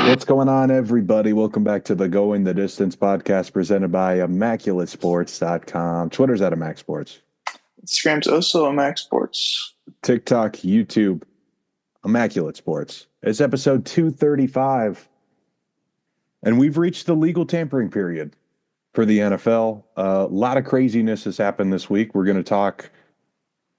What's going on, everybody? Welcome back to the Going the Distance podcast presented by ImmaculateSports.com. Twitter's at ImmacSports. Instagram's also Max Sports. TikTok, YouTube, Immaculate Sports. It's episode 235, and we've reached the legal tampering period for the NFL. A lot of craziness has happened this week. We're going to talk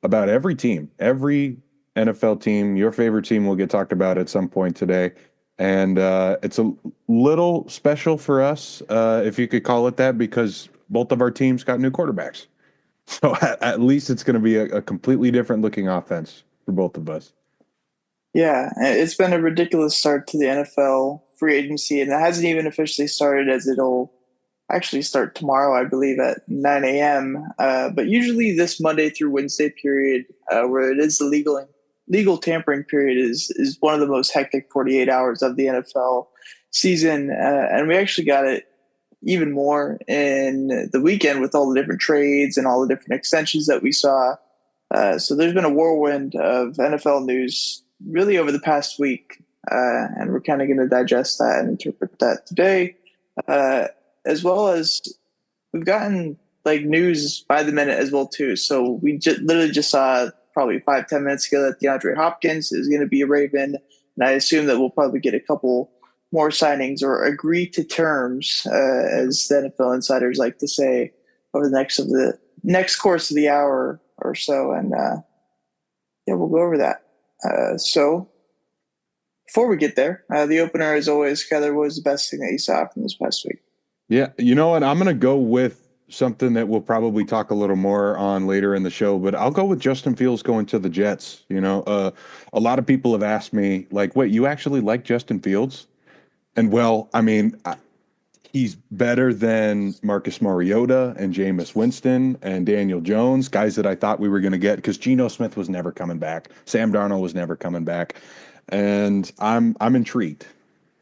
about every team, every NFL team. Your favorite team will get talked about at some point today. And it's a little special for us, if you could call it that, because both of our teams got new quarterbacks. So at least it's going to be a completely different looking offense for both of us. Yeah, it's been a ridiculous start to the NFL free agency, and it hasn't even officially started, as it'll actually start tomorrow, I believe, at 9 a.m. But usually this Monday through Wednesday period, where it is the legal tampering period, is one of the most hectic 48 hours of the NFL season. And we actually got it even more in the weekend with all the different trades and all the different extensions that we saw. So there's been a whirlwind of NFL news really over the past week. And we're kind of going to digest that and interpret that today. As well as we've gotten like news by the minute as well too. So we literally just saw probably 5-10 minutes ago that DeAndre Hopkins is going to be a Raven, and I assume that we'll probably get a couple more signings or agree to terms, as the NFL insiders like to say, over the next course of the hour or so, and yeah, we'll go over that. So before we get there, the opener, as always, Kyler, what was the best thing that you saw from this past week? Yeah, you know what? I'm going to go with something that we'll probably talk a little more on later in the show, but I'll go with Justin Fields going to the Jets. A lot of people have asked me, like, wait, you actually like Justin Fields? And well, I mean, he's better than Marcus Mariota and Jameis Winston and Daniel Jones, guys that I thought we were going to get, because Geno Smith was never coming back. Sam Darnold was never coming back. And I'm intrigued.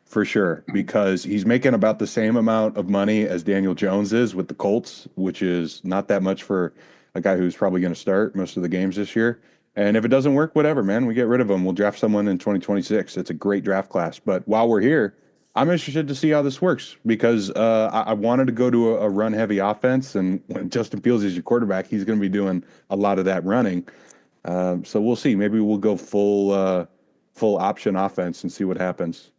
For sure, because he's making about the same amount of money as Daniel Jones is with the Colts, which is not that much for a guy who's probably going to start most of the games this year. And if it doesn't work, whatever, man, we get rid of him. We'll draft someone in 2026. It's a great draft class. But while we're here, I'm interested to see how this works, because I wanted to go to a run-heavy offense, and when Justin Fields is your quarterback, he's going to be doing a lot of that running. So we'll see. Maybe we'll go full option offense and see what happens.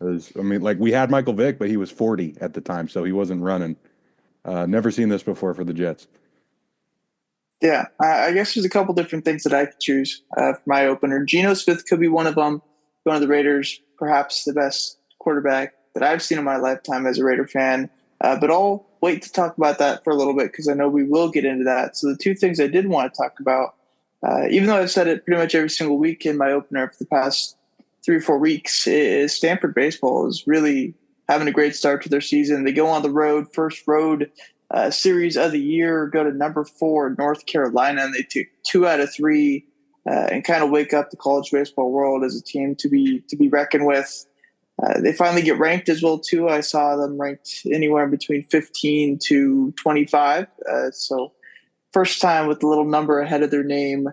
I mean, like, we had Michael Vick, but he was 40 at the time, so he wasn't running. Never seen this before for the Jets. Yeah, I guess there's a couple different things that I could choose for my opener. Geno Smith could be one of them. One of the Raiders, perhaps the best quarterback that I've seen in my lifetime as a Raider fan. But I'll wait to talk about that for a little bit, because I know we will get into that. So the two things I did want to talk about, even though I've said it pretty much every single week in my opener for the past 3 or 4 weeks, is Stanford baseball is really having a great start to their season. They go on the road, first road series of the year, go to number 4, North Carolina, and they took 2 out of 3 and kind of wake up the college baseball world as a team to be reckoned with. They finally get ranked as well too. I saw them ranked anywhere between 15 to 25. So first time with a little number ahead of their name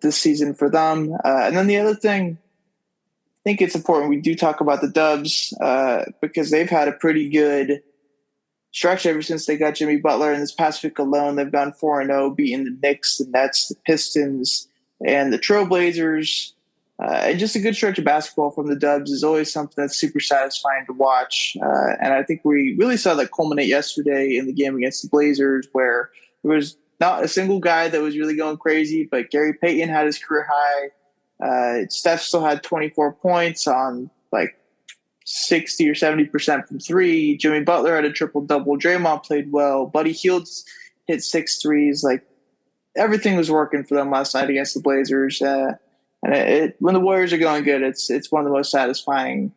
this season for them. And then the other thing, I think it's important we do talk about the Dubs, because they've had a pretty good stretch ever since they got Jimmy Butler. And this past week alone, they've gone 4-0, beating the Knicks, the Nets, the Pistons, and the Trailblazers. And just a good stretch of basketball from the Dubs is always something that's super satisfying to watch. And I think we really saw that culminate yesterday in the game against the Blazers, where there was not a single guy that was really going crazy, but Gary Payton had his career high. Steph still had 24 points on like 60 or 70% from 3. Jimmy Butler had a triple-double. Draymond played well. Buddy Hield hit 6 threes. Like, everything was working for them last night against the Blazers. And when the Warriors are going good, it's one of the most satisfying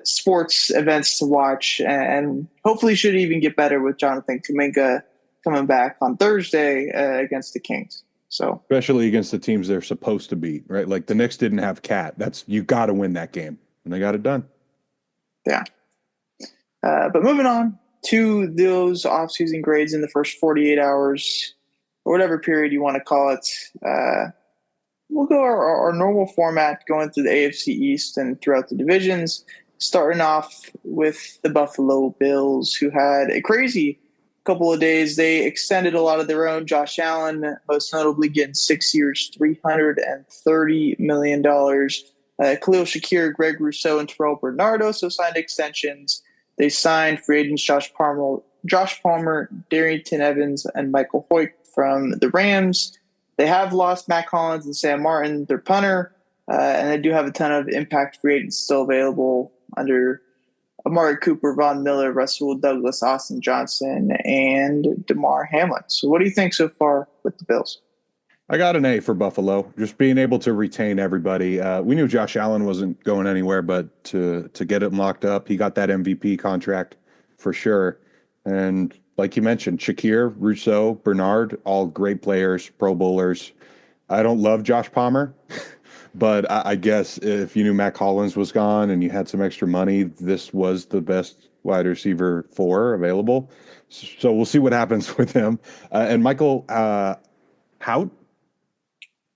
sports events to watch, and hopefully should even get better with Jonathan Kuminga coming back on Thursday against the Kings. So, Especially against the teams they're supposed to beat, right? Like, the Knicks didn't have Cat. You got to win that game, and they got it done. Yeah. But moving on to those offseason grades in the first 48 hours, or whatever period you want to call it. We'll go our normal format, going through the AFC East and throughout the divisions. Starting off with the Buffalo Bills, who had a crazy couple of days. They extended a lot of their own. Josh Allen, most notably, getting 6 years, $330 million. Khalil Shakir, Greg Rousseau, and Terrell Bernard also signed extensions. They signed free agents Josh Palmer, Darrington Evans, and Michael Hoyt from the Rams. They have lost Matt Collins and Sam Martin, their punter, and they do have a ton of impact free agents still available under Amari Cooper, Von Miller, Russell Douglas, Austin Johnson, and DeMar Hamlin. So what do you think so far with the Bills? I got an A for Buffalo. Just being able to retain everybody. We knew Josh Allen wasn't going anywhere, but to get him locked up, he got that MVP contract for sure. And like you mentioned, Shakir, Rousseau, Bernard, all great players, Pro Bowlers. I don't love Josh Palmer, but I guess if you knew Matt Collins was gone and you had some extra money, this was the best wide receiver four available. So we'll see what happens with him. And Michael Hout.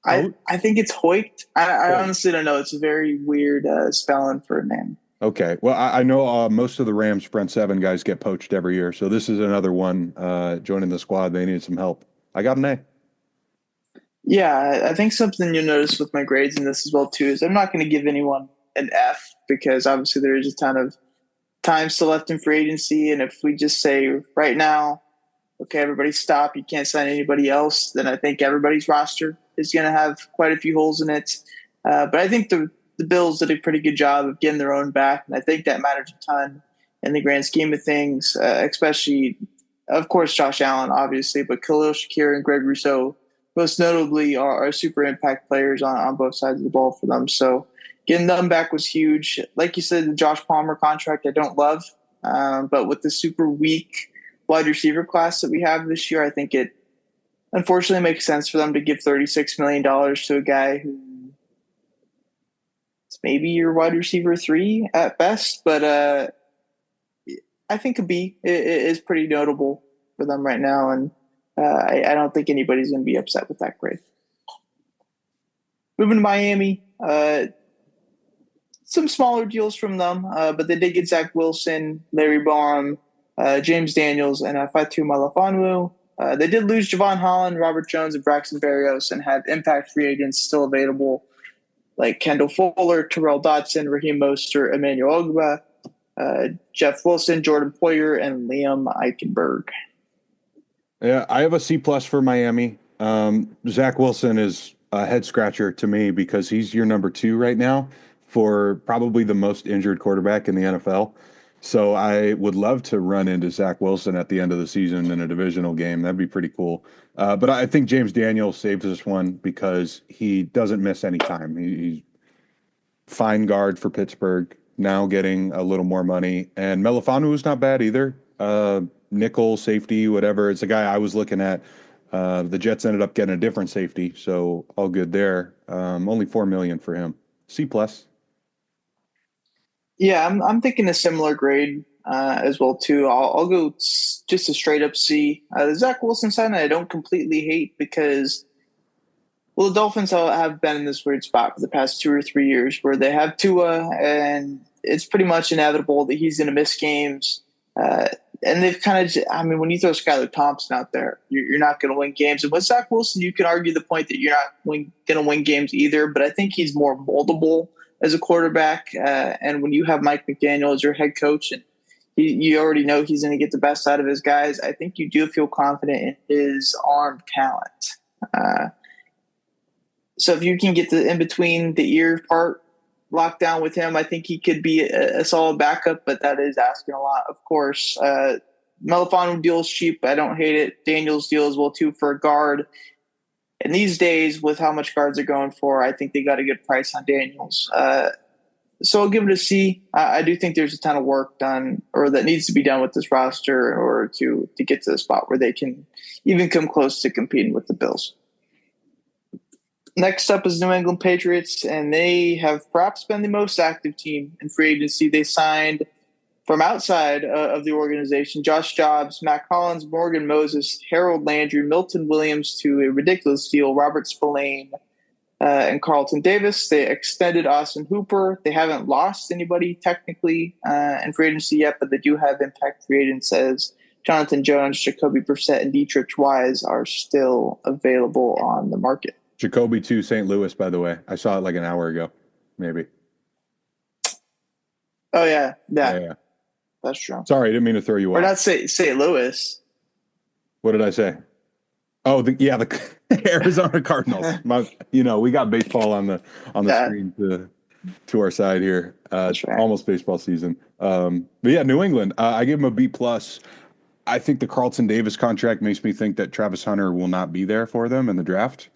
I think it's Hoyt. I honestly don't know. It's a very weird spelling for a name. Okay. Well, I know most of the Rams front seven guys get poached every year. So this is another one joining the squad. They need some help. I got an A. Yeah, I think something you'll notice with my grades in this as well too is I'm not going to give anyone an F because obviously there is a ton of time still left in free agency, and if we just say right now, okay, everybody stop, you can't sign anybody else, then I think everybody's roster is going to have quite a few holes in it. But I think the Bills did a pretty good job of getting their own back, and I think that matters a ton in the grand scheme of things, especially, of course, Josh Allen, obviously, but Khalil Shakir and Greg Rousseau most notably are super impact players on both sides of the ball for them. So getting them back was huge. Like you said, the Josh Palmer contract I don't love, but with the super weak wide receiver class that we have this year, I think it unfortunately makes sense for them to give $36 million to a guy who is maybe your wide receiver 3 at best, but I think a B is pretty notable for them right now, and I don't think anybody's going to be upset with that grade. Moving to Miami, some smaller deals from them, but they did get Zach Wilson, Larry Baum, James Daniels, and Fatu Malifonwu. They did lose Javon Holland, Robert Jones, and Braxton Berrios, and have impact free agents still available like Kendall Fuller, Terrell Dodson, Raheem Mostert, Emmanuel Ogba, Jeff Wilson, Jordan Poyer, and Liam Eichenberg. Yeah, I have a C plus for Miami. Zach Wilson is a head scratcher to me because he's your number 2 right now for probably the most injured quarterback in the NFL. So I would love to run into Zach Wilson at the end of the season in a divisional game. That'd be pretty cool. But I think James Daniels saves this one because he doesn't miss any time. He's fine guard for Pittsburgh, now getting a little more money. And Melifonwu is not bad either. Nickel, safety, whatever. It's a guy I was looking at. The Jets ended up getting a different safety, so all good there. Only $4 million for him. C plus. Yeah, I'm thinking a similar grade as well too. I'll go just a straight up C. The Zach Wilson sign I don't completely hate because the Dolphins have been in this weird spot for the past 2 or 3 years where they have Tua, and it's pretty much inevitable that he's going to miss games. And they've kind of, when you throw Skylar Thompson out there, you're not going to win games. And with Zach Wilson, you can argue the point that you're not going to win games either, but I think he's more moldable as a quarterback. And when you have Mike McDaniel as your head coach, and you already know he's going to get the best out of his guys, I think you do feel confident in his arm talent. So if you can get the in between the ear part locked down with him, I think he could be a solid backup, but that is asking a lot, of course. Melifonwu deal is cheap. I don't hate it. Daniels deal as well, too, for a guard. And these days, with how much guards are going for, I think they got a good price on Daniels. So I'll give it a C. I do think there's a ton of work done or that needs to be done with this roster in order to get to the spot where they can even come close to competing with the Bills. Next up is New England Patriots, and they have perhaps been the most active team in free agency. They signed from outside of the organization Josh Jobs, Matt Collins, Morgan Moses, Harold Landry, Milton Williams to a ridiculous deal, Robert Spillane, and Carlton Davis. They extended Austin Hooper. They haven't lost anybody technically in free agency yet, but they do have impact free agents as Jonathan Jones, Jacoby Brissett, and Dietrich Wise are still available on the market. Jacoby to St. Louis, by the way. I saw it like an hour ago, maybe. Oh yeah, Yeah. that's true. Sorry, I didn't mean to throw you Or off. not St. Louis. What did I say? Oh, the Arizona Cardinals. We got baseball on the screen to our side here. That's right. Almost baseball season. But yeah, New England. I give them a B plus. I think the Carlton Davis contract makes me think that Travis Hunter will not be there for them in the draft.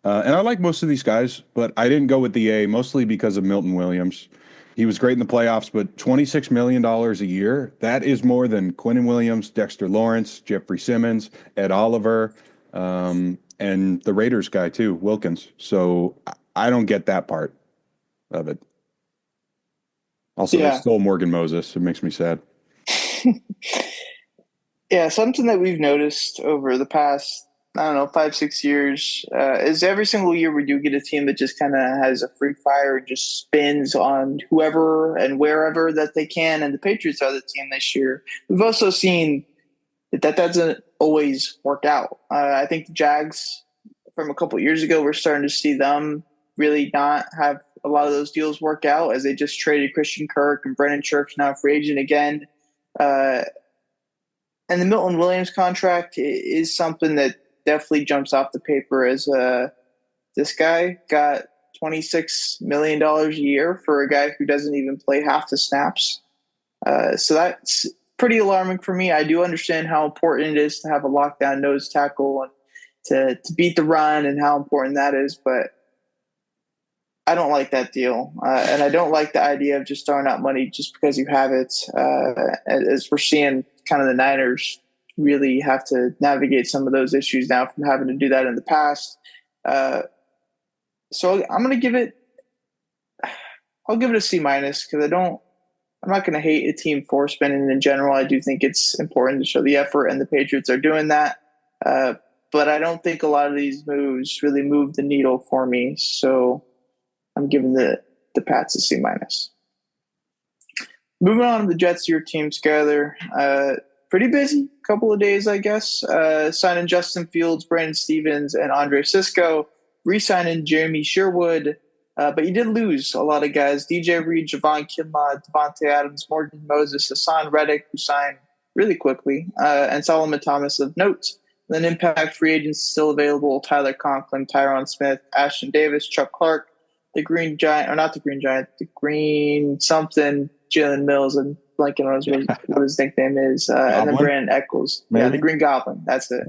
And I like most of these guys, but I didn't go with the A mostly because of Milton Williams. He was great in the playoffs, but $26 million a year, that is more than Quinnen Williams, Dexter Lawrence, Jeffrey Simmons, Ed Oliver, and the Raiders guy too, Wilkins. So I don't get that part of it. Also, they stole Morgan Moses. It makes me sad. Yeah, something that we've noticed over the past, 5-6 years is every single year we do get a team that just kind of has a free fire and just spins on whoever and wherever that they can. And the Patriots are the team this year. We've also seen that doesn't always work out. I think the Jags from a couple of years ago, we're starting to see them really not have a lot of those deals work out as they just traded Christian Kirk and Brennan Scherf's now a free agent again. And the Milton Williams contract is something that definitely jumps off the paper as this guy got $26 million a year for a guy who doesn't even play half the snaps. So that's pretty alarming for me. I do understand how important it is to have a lockdown nose tackle and to beat the run and how important that is, but I don't like that deal. And I don't like the idea of just throwing out money just because you have it. As we're seeing kind of the Niners really have to navigate some of those issues now from having to do that in the past. So I'm going to give it a C minus because I'm not going to hate a team for spending in general. I do think it's important to show the effort, and the Patriots are doing that. But I don't think a lot of these moves really move the needle for me. So I'm giving the Pats a C minus. Moving on to the Jets, your team together. Pretty busy couple of days, I guess. Signing Justin Fields, Brandon Stevens, and Andre Cisco. Re-signing Jeremy Sherwood. But you did lose a lot of guys. DJ Reed, Javon Kinlaw, Devontae Adams, Morgan Moses, Hassan Reddick, who signed really quickly, and Solomon Thomas of note. Then impact free agents still available: Tyler Conklin, Tyron Smith, Ashton Davis, Chuck Clark, the Green Giant, or not the Green Giant, the Green something, Jalen Mills, and blanking on what his nickname is, and then Brandon Eccles. Maybe? Yeah, the Green Goblin. That's it.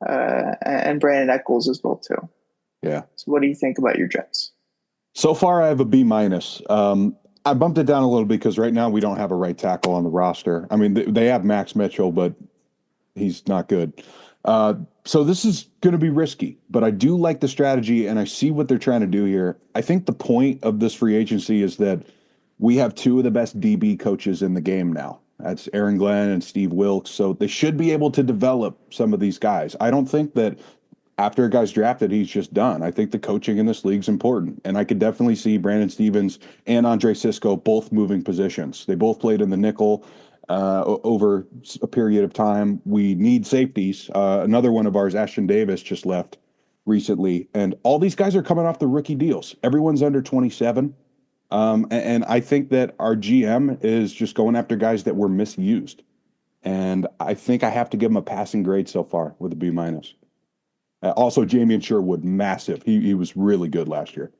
Yeah. And Brandon Eccles as well too. Yeah. So what do you think about your Jets? So far, I have a B minus. I bumped it down a little bit because right now we don't have a right tackle on the roster. I mean, they have Max Mitchell, but he's not good. So this is going to be risky, but I do like the strategy, and I see what they're trying to do here. I think the point of this free agency is that we have two of the best DB coaches in the game now. That's Aaron Glenn and Steve Wilkes. So they should be able to develop some of these guys. I don't think that after a guy's drafted, he's just done. I think the coaching in this league is important. And I could definitely see Brandon Stevens and Andre Cisco both moving positions. They both played in the nickel over a period of time. We need safeties. Another one of ours, Ashton Davis, just left recently. And all these guys are coming off the rookie deals. Everyone's under 27. And I think that our GM is just going after guys that were misused. And I think I have to give him a passing grade so far with a B minus. Also, Jamie Sherwood, massive. He was really good last year.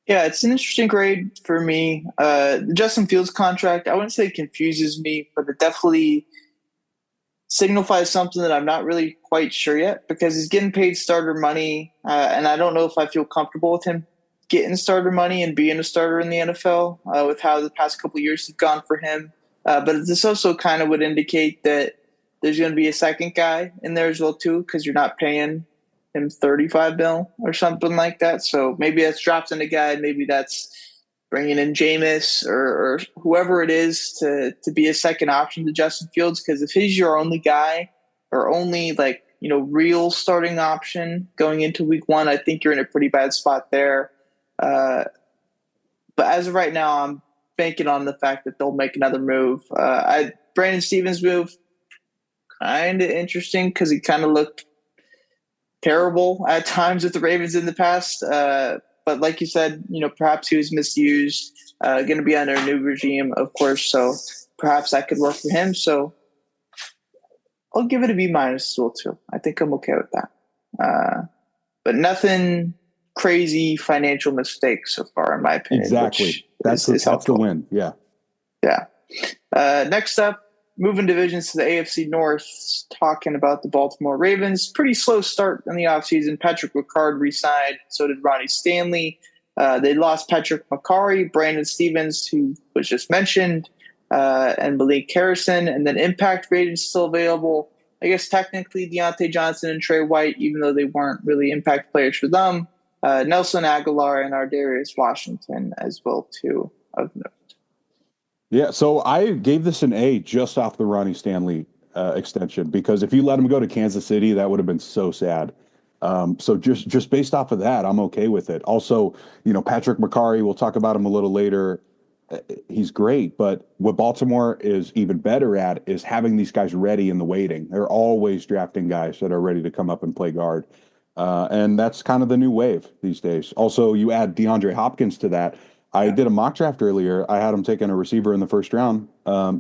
Yeah, it's an interesting grade for me. The Justin Fields contract, I wouldn't say it confuses me, but it definitely signifies something that I'm not really quite sure yet because he's getting paid starter money, and I don't know if I feel comfortable with him getting starter money and being a starter in the NFL with how the past couple of years have gone for him. But this also kind of would indicate that there's going to be a second guy in there as well, too, because you're not paying him $35 million or something like that. So maybe that's dropped in a guy. Maybe that's bringing in Jameis or whoever it is to be a second option to Justin Fields. Because if he's your only guy or only like real starting option going into week one, I think you're in a pretty bad spot there. Uh, but as of right now, I'm banking on the fact that they'll make another move. Brandon Stevens move, kind of interesting because he kind of looked terrible at times with the Ravens in the past. But like you said, perhaps he was misused. Going to be under a new regime, of course. So perhaps that could work for him. So I'll give it a B minus as well too. I think I'm okay with that. But nothing crazy financial mistakes so far, in my opinion. Exactly. That's the win. Yeah. Yeah. Next up, moving divisions to the AFC North, talking about the Baltimore Ravens. Pretty slow start in the offseason. Patrick Ricard re-signed. So did Ronnie Stanley. They lost Patrick McCarry, Brandon Stevens, who was just mentioned, and Malik Harrison. And then Impact Rated still available. I guess technically Deontay Johnson and Trey White, even though they weren't really impact players for them. Nelson Aguilar and Ardarius Washington as well, too, of note. Yeah, so I gave this an A just off the Ronnie Stanley extension because if you let him go to Kansas City, that would have been so sad. So just based off of that, I'm okay with it. Also, Patrick McCarry, we'll talk about him a little later. He's great, but what Baltimore is even better at is having these guys ready in the waiting. They're always drafting guys that are ready to come up and play guard. And that's kind of the new wave these days. Also, you add DeAndre Hopkins to that. I did a mock draft earlier. I had him taking a receiver in the first round.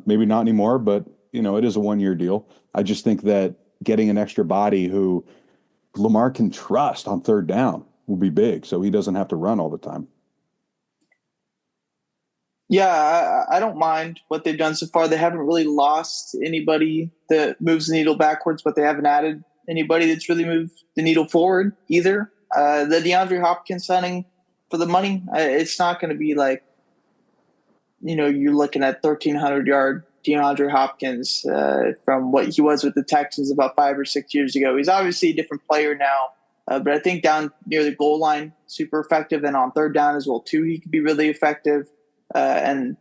Maybe not anymore, but it is a 1-year deal. I just think that getting an extra body who Lamar can trust on third down will be big, so he doesn't have to run all the time. Yeah, I don't mind what they've done so far. They haven't really lost anybody that moves the needle backwards, but they haven't added anybody that's really moved the needle forward either. The DeAndre Hopkins signing for the money, it's not going to be like, you're looking at 1,300-yard DeAndre Hopkins from what he was with the Texans about 5 or 6 years ago. He's obviously a different player now, but I think down near the goal line, super effective, and on third down as well too, he could be really effective. And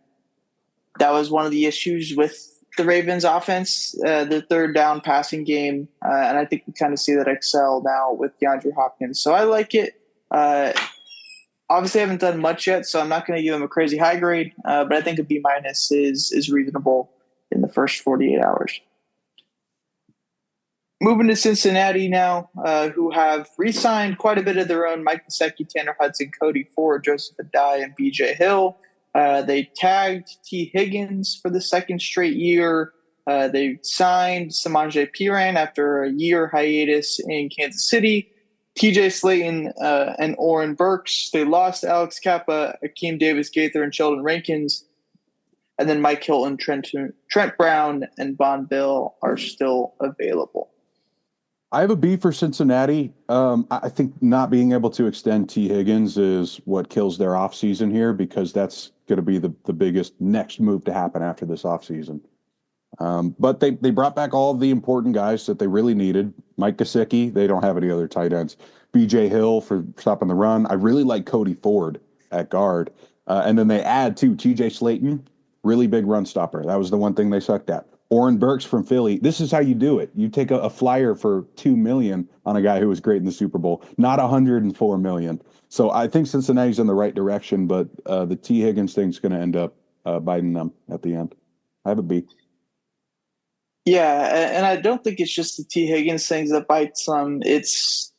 that was one of the issues with the Ravens offense, the third down passing game. And I think we kind of see that excel now with DeAndre Hopkins. So I like it. Obviously, I haven't done much yet, so I'm not going to give him a crazy high grade. But I think a B minus is reasonable in the first 48 hours. Moving to Cincinnati now, who have re-signed quite a bit of their own: Mike Gesicki, Tanner Hudson, Cody Ford, Joseph Adai, and B.J. Hill. They tagged T. Higgins for the second straight year. They signed Samaje Perine after a year hiatus in Kansas City. TJ Slayton and Oren Burks. They lost Alex Kappa, Akeem Davis-Gaither, and Sheldon Rankins. And then Mike Hilton, Trent Brown, and Von Bill are still available. I have a B for Cincinnati. I think not being able to extend T. Higgins is what kills their offseason here because that's going to be the biggest next move to happen after this offseason. But they brought back all of the important guys that they really needed. Mike Gesicki, they don't have any other tight ends. B.J. Hill for stopping the run. I really like Cody Ford at guard. And then they add, too, T.J. Slayton, really big run stopper. That was the one thing they sucked at. Oren Burks from Philly. This is how you do it. You take a flyer for $2 million on a guy who was great in the Super Bowl, not $104 million. So I think Cincinnati's in the right direction, but the T. Higgins thing's going to end up biting them at the end. I have a B. Yeah, and I don't think it's just the T. Higgins things that bites them. It's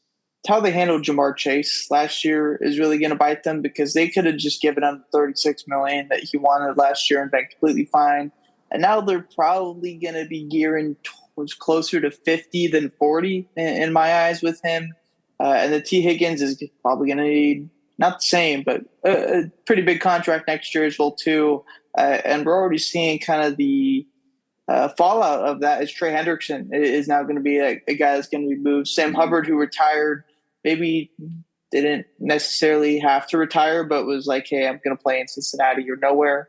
how they handled Jamar Chase last year is really going to bite them because they could have just given him $36 million that he wanted last year and been completely fine. And now they're probably going to be gearing towards closer to 50 than 40 in my eyes with him. And the T. Higgins is probably going to need not the same, but a pretty big contract next year as well too. And we're already seeing kind of the fallout of that is Trey Hendrickson is now going to be a guy that's going to be moved. Sam Hubbard, who retired, maybe didn't necessarily have to retire, but was like, hey, I'm going to play in Cincinnati or nowhere,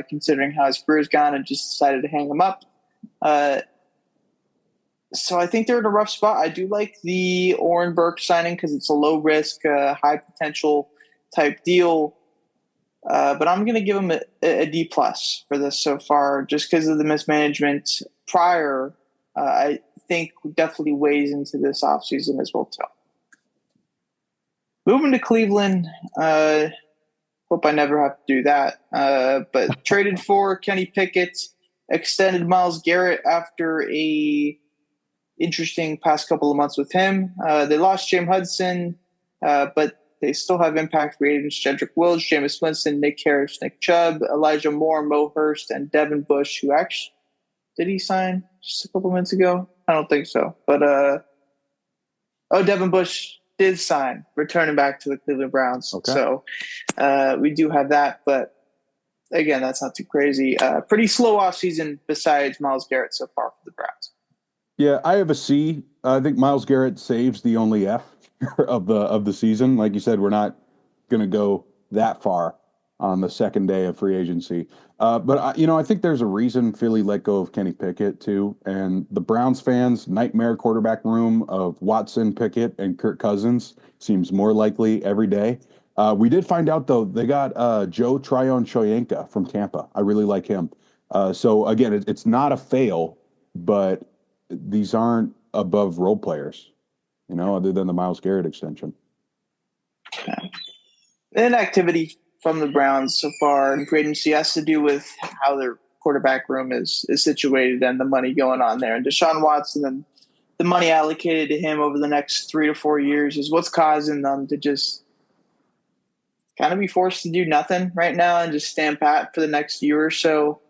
considering how his career's gone, and just decided to hang him up. So I think they're in a rough spot. I do like the Oren Burke signing because it's a low risk, high potential type deal. But I'm going to give him a D plus for this so far, just because of the mismanagement prior. I think definitely weighs into this offseason as well, too. Moving to Cleveland, hope I never have to do that. But traded for Kenny Pickett, extended Myles Garrett after a interesting past couple of months with him. They lost James Hudson, but they still have impact free agents: Jedrick Wills, Jameis Winston, Nick Harris, Nick Chubb, Elijah Moore, Mo Hurst, and Devin Bush, who actually did he sign just a couple minutes ago? I don't think so. But Devin Bush did sign, returning back to the Cleveland Browns. Okay. So we do have that, but again, that's not too crazy. Pretty slow offseason besides Myles Garrett so far for the Browns. Yeah, I have a C. I think Myles Garrett saves the only F of the season. Like you said, we're not going to go that far on the second day of free agency. But I think there's a reason Philly let go of Kenny Pickett too, and the Browns fans' nightmare quarterback room of Watson, Pickett, and Kirk Cousins seems more likely every day. We did find out though they got Joe Tryon-Shoyinka from Tampa. I really like him. So again, it's not a fail, but these aren't above role players, other than the Myles Garrett extension. Inactivity from the Browns so far in free agency has to do with how their quarterback room is situated and the money going on there. And Deshaun Watson and the money allocated to him over the next 3 to 4 years is what's causing them to just kind of be forced to do nothing right now and just stand pat for the next year or so.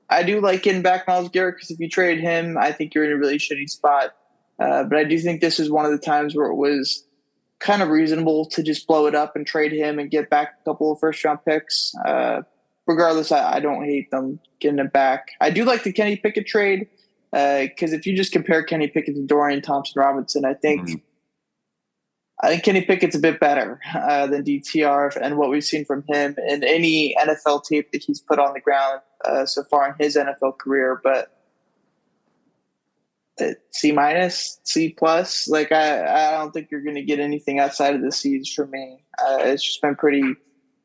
I do like getting back Myles Garrett because if you trade him, I think you're in a really shitty spot. But I do think this is one of the times where it was kind of reasonable to just blow it up and trade him and get back a couple of first-round picks. Regardless, I don't hate them getting it back. I do like the Kenny Pickett trade because if you just compare Kenny Pickett to Dorian Thompson-Robinson, I think Kenny Pickett's a bit better than DTR and what we've seen from him in any NFL tape that he's put on the ground so far in his NFL career. But C minus, C plus, I don't think you're going to get anything outside of the C's from me. It's just been pretty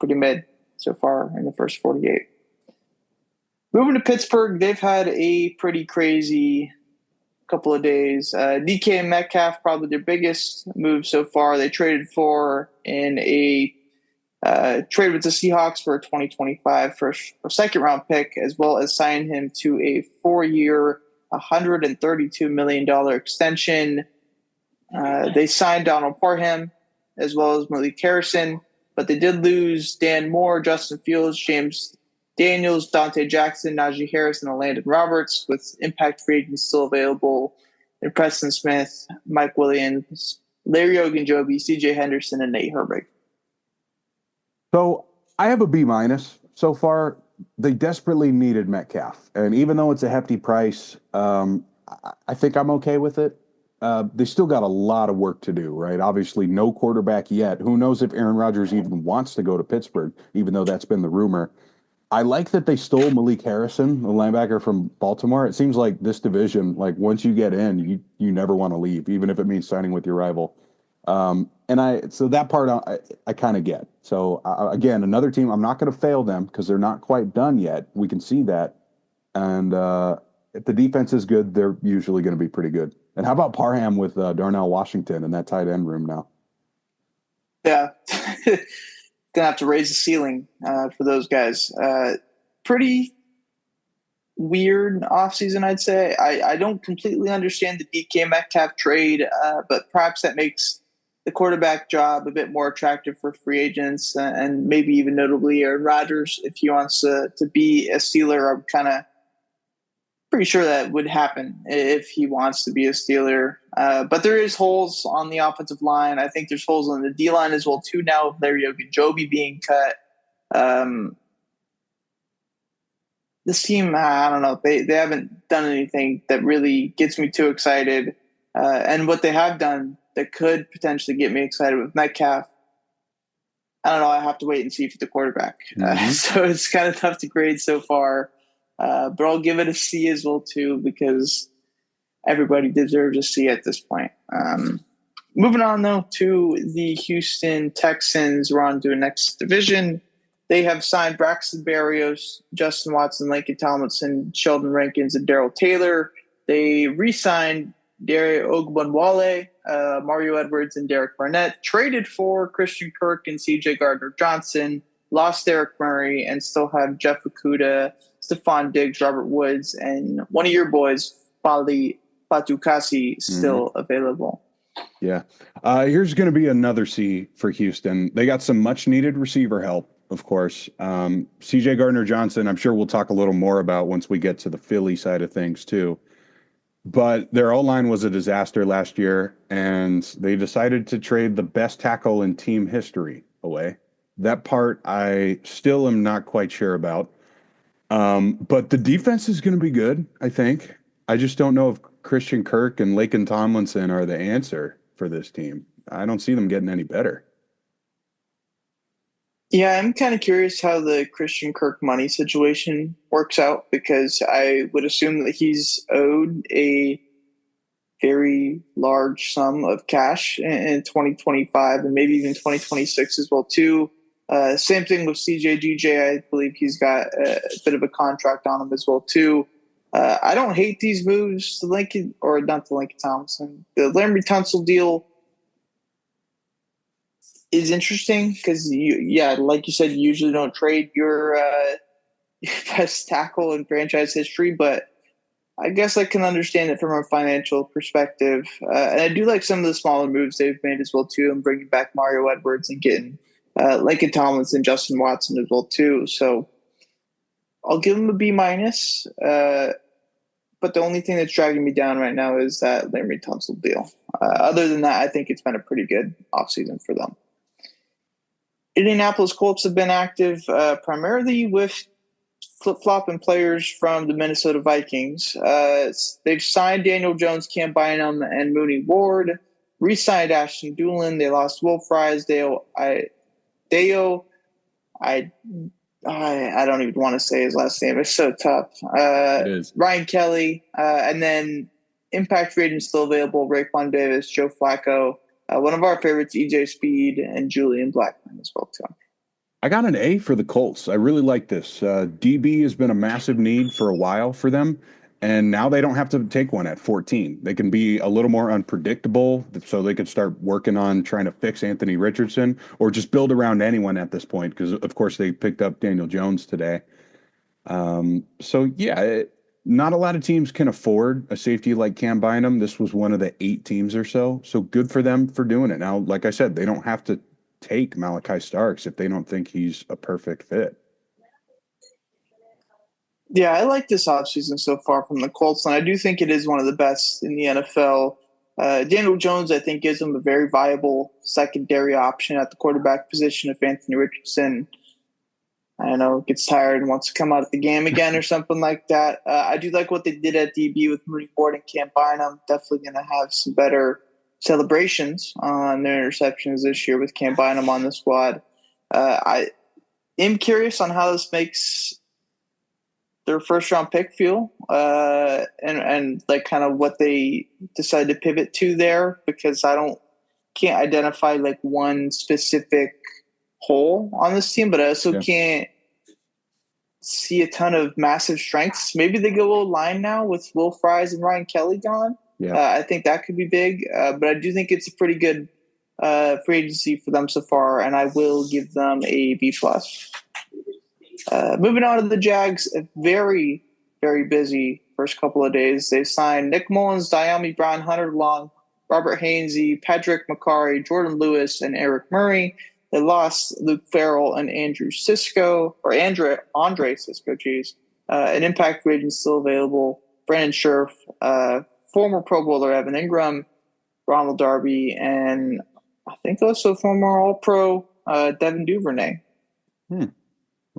mid so far in the first 48. Moving to Pittsburgh, they've had a pretty crazy couple of days. DK and Metcalf, probably their biggest move so far. They traded for in a trade with the Seahawks for a 2025 first or second round pick, as well as sign him to a 4-year, $132 million extension. They signed Donald Parham as well as Malik Harrison, but they did lose Dan Moore, Justin Fields, James Daniels, Dante Jackson, Najee Harris, and Landon Roberts, with impact free agents still available in Preston Smith, Mike Williams, Larry Ogunjobi, CJ Henderson, and Nate Herbig. So I have a B minus so far. They desperately needed Metcalf, and even though it's a hefty price, I think I'm okay with it. They still got a lot of work to do, right? Obviously, no quarterback yet. Who knows if Aaron Rodgers even wants to go to Pittsburgh, even though that's been the rumor. I like that they stole Malik Harrison, the linebacker from Baltimore. It seems like this division, once you get in, you never want to leave, even if it means signing with your rival. So that part I kind of get. So again, another team, I'm not going to fail them because they're not quite done yet. We can see that. And if the defense is good, they're usually going to be pretty good. And how about Parham with Darnell Washington in that tight end room now? Yeah. Gonna have to raise the ceiling for those guys. Pretty weird offseason, I'd say. I don't completely understand the DK Metcalf trade, but perhaps that makes the quarterback job a bit more attractive for free agents and maybe even notably Aaron Rodgers. If he wants to be a Steeler, I'm kind of pretty sure that would happen if he wants to be a Steeler. But there is holes on the offensive line. I think there's holes on the D-line as well, too, now with Larry Ogunjobi being cut. This team, I don't know, they haven't done anything that really gets me too excited. And what they have done that could potentially get me excited with Metcalf, I don't know, I have to wait and see for the quarterback. So it's kind of tough to grade so far. But I'll give it a C as well, too, because everybody deserves a C at this point. Moving on, though, to the Houston Texans. We're on to the next division. They have signed Braxton Berrios, Justin Watson, Lincoln Tomlinson, Sheldon Rankins, and Darrell Taylor. They re-signed Dare Ogunbowale, Mario Edwards, and Derek Barnett. Traded for Christian Kirk and C.J. Gardner-Johnson. Lost Derek Murray and still have Jeff Okudah, Stephon Diggs, Robert Woods, and one of your boys, Fali Fatukasi, Hmm. still available. Yeah. Here's going to be another C for Houston. They got some much needed receiver help, of course. CJ Gardner Johnson, I'm sure we'll talk a little more about once we get to the Philly side of things, too. But their O line was a disaster last year, and they decided to trade the best tackle in team history away. That part I still am not quite sure about. But the defense is going to be good, I think. I just don't know if Christian Kirk and Laken Tomlinson are the answer for this team. I don't see them getting any better. Yeah, I'm kind of curious how the Christian Kirk money situation works out because I would assume that he's owed a very large sum of cash in 2025 and maybe even 2026 as well too. Same thing with CJGJ. I believe he's got a bit of a contract on him as well too. I don't hate these moves. The Lincoln or not the Lincoln Thompson, the Larry Tunsil deal is interesting because yeah, like you said, you usually don't trade your best tackle in franchise history, but I guess I can understand it from a financial perspective. And I do like some of the smaller moves they've made as well too, and bringing back Mario Edwards and getting Lincoln Tomlinson, Justin Watson as well too. So I'll give them a B minus. But the only thing that's dragging me down right now is that Larry Tunsil deal. Other than that, I think it's been a pretty good offseason for them. Indianapolis Colts have been active primarily with flip-flopping players from the Minnesota Vikings. They've signed Daniel Jones, Cam Bynum, and Mooney Ward. Re-signed Ashton Doolin. They lost Will Fries, Deo. I I don't even want to say his last name. It's so tough. It is. Ryan Kelly, and then impact free agents still available: Raekwon Davis, Joe Flacco, one of our favorites, EJ Speed, and Julian Blackman as well too. I got an A for the Colts. I really like this. DB has been a massive need for a while for them, and now they don't have to take one at 14. They can be a little more unpredictable, so they could start working on trying to fix Anthony Richardson or just build around anyone at this point, because, of course, they picked up Daniel Jones today. Not a lot of teams can afford a safety like Cam Bynum. This was one of the 8 teams or so. So good for them for doing it. Now, like I said, they don't have to take Malachi Starks if they don't think he's a perfect fit. Yeah, I like this offseason so far from the Colts, and I do think it is one of the best in the NFL. Daniel Jones, I think, gives them a very viable secondary option at the quarterback position if Anthony Richardson, I don't know, gets tired and wants to come out of the game again or something like that. I do like what they did at DB with Mooney Ward and Cam Bynum. Definitely going to have some better celebrations on their interceptions this year with Cam Bynum on the squad. I am curious on how this makes their first round pick feel and like kind of what they decide to pivot to there because can't identify like one specific hole on this team, but I also can't see a ton of massive strengths. Maybe they go line now with Will Fries and Ryan Kelly gone. Yeah. I think that could be big, but I do think it's a pretty good free agency for them so far, and I will give them a B plus. Moving on to the Jags, a very, very busy first couple of days. They signed Nick Mullins, Diami Brown, Hunter Long, Robert Hainsey, Patrick McCarry, Jordan Lewis, and Eric Murray. They lost Luke Farrell and Andrew Cisco, or Andre Cisco, an impact free agent still available. Brandon Scherf, former Pro Bowler Evan Ingram, Ronald Darby, and I think also former All-Pro Devin Duvernay.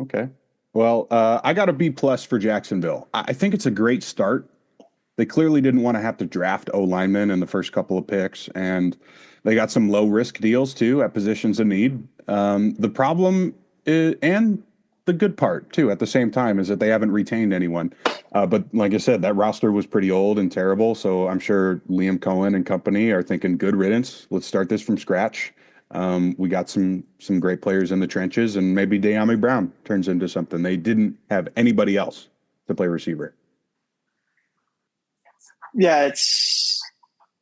Okay. Well, I got a B plus for Jacksonville. I think it's a great start. They clearly didn't want to have to draft O linemen in the first couple of picks, and they got some low risk deals too at positions of need. The problem is, and the good part too at the same time is that they haven't retained anyone. But like I said, that roster was pretty old and terrible. So I'm sure Liam Cohen and company are thinking good riddance. Let's start this from scratch. We got some great players in the trenches, and maybe Diami Brown turns into something. They didn't have anybody else to play receiver. Yeah, it's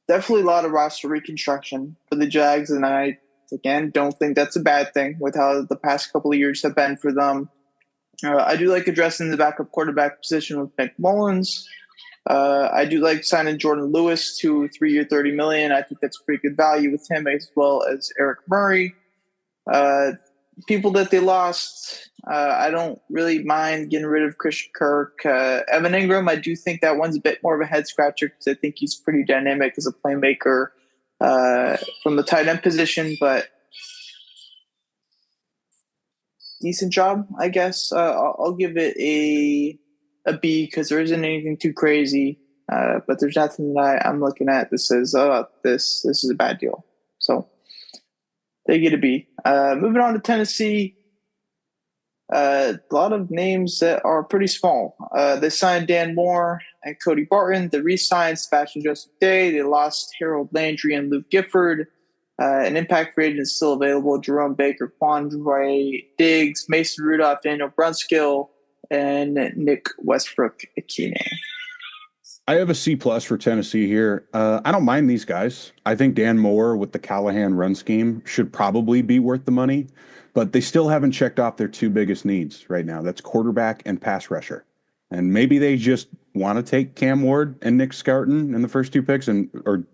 definitely a lot of roster reconstruction for the Jags, and I again don't think that's a bad thing with how the past couple of years have been for them. I do like addressing the backup quarterback position with Nick Mullins. I do like signing Jordan Lewis to 3 year, $30 million. I think that's pretty good value with him as well as Eric Murray. Uh, People that they lost, I don't really mind getting rid of Christian Kirk. Evan Ingram, I do think that one's a bit more of a head scratcher because I think he's pretty dynamic as a playmaker from the tight end position, but decent job, I guess. I'll give it a B because there isn't anything too crazy, but there's nothing that I'm looking at that says, "Oh, this is a bad deal." So they get a B. Moving on to Tennessee, a lot of names that are pretty small. They signed Dan Moore and Cody Barton. They re-signed Sebastian Joseph Day. They lost Harold Landry and Luke Gifford. An impact free agent is still available. Jerome Baker, Quandre Diggs, Mason Rudolph, Daniel Brunskill, and Nick Westbrook Akine. I have a C plus for Tennessee here. I don't mind these guys. I think Dan Moore with the Callahan run scheme should probably be worth the money, but they still haven't checked off their two biggest needs right now. That's quarterback and pass rusher. And maybe they just want to take Cam Ward and Nick Scarton in the first two picks and or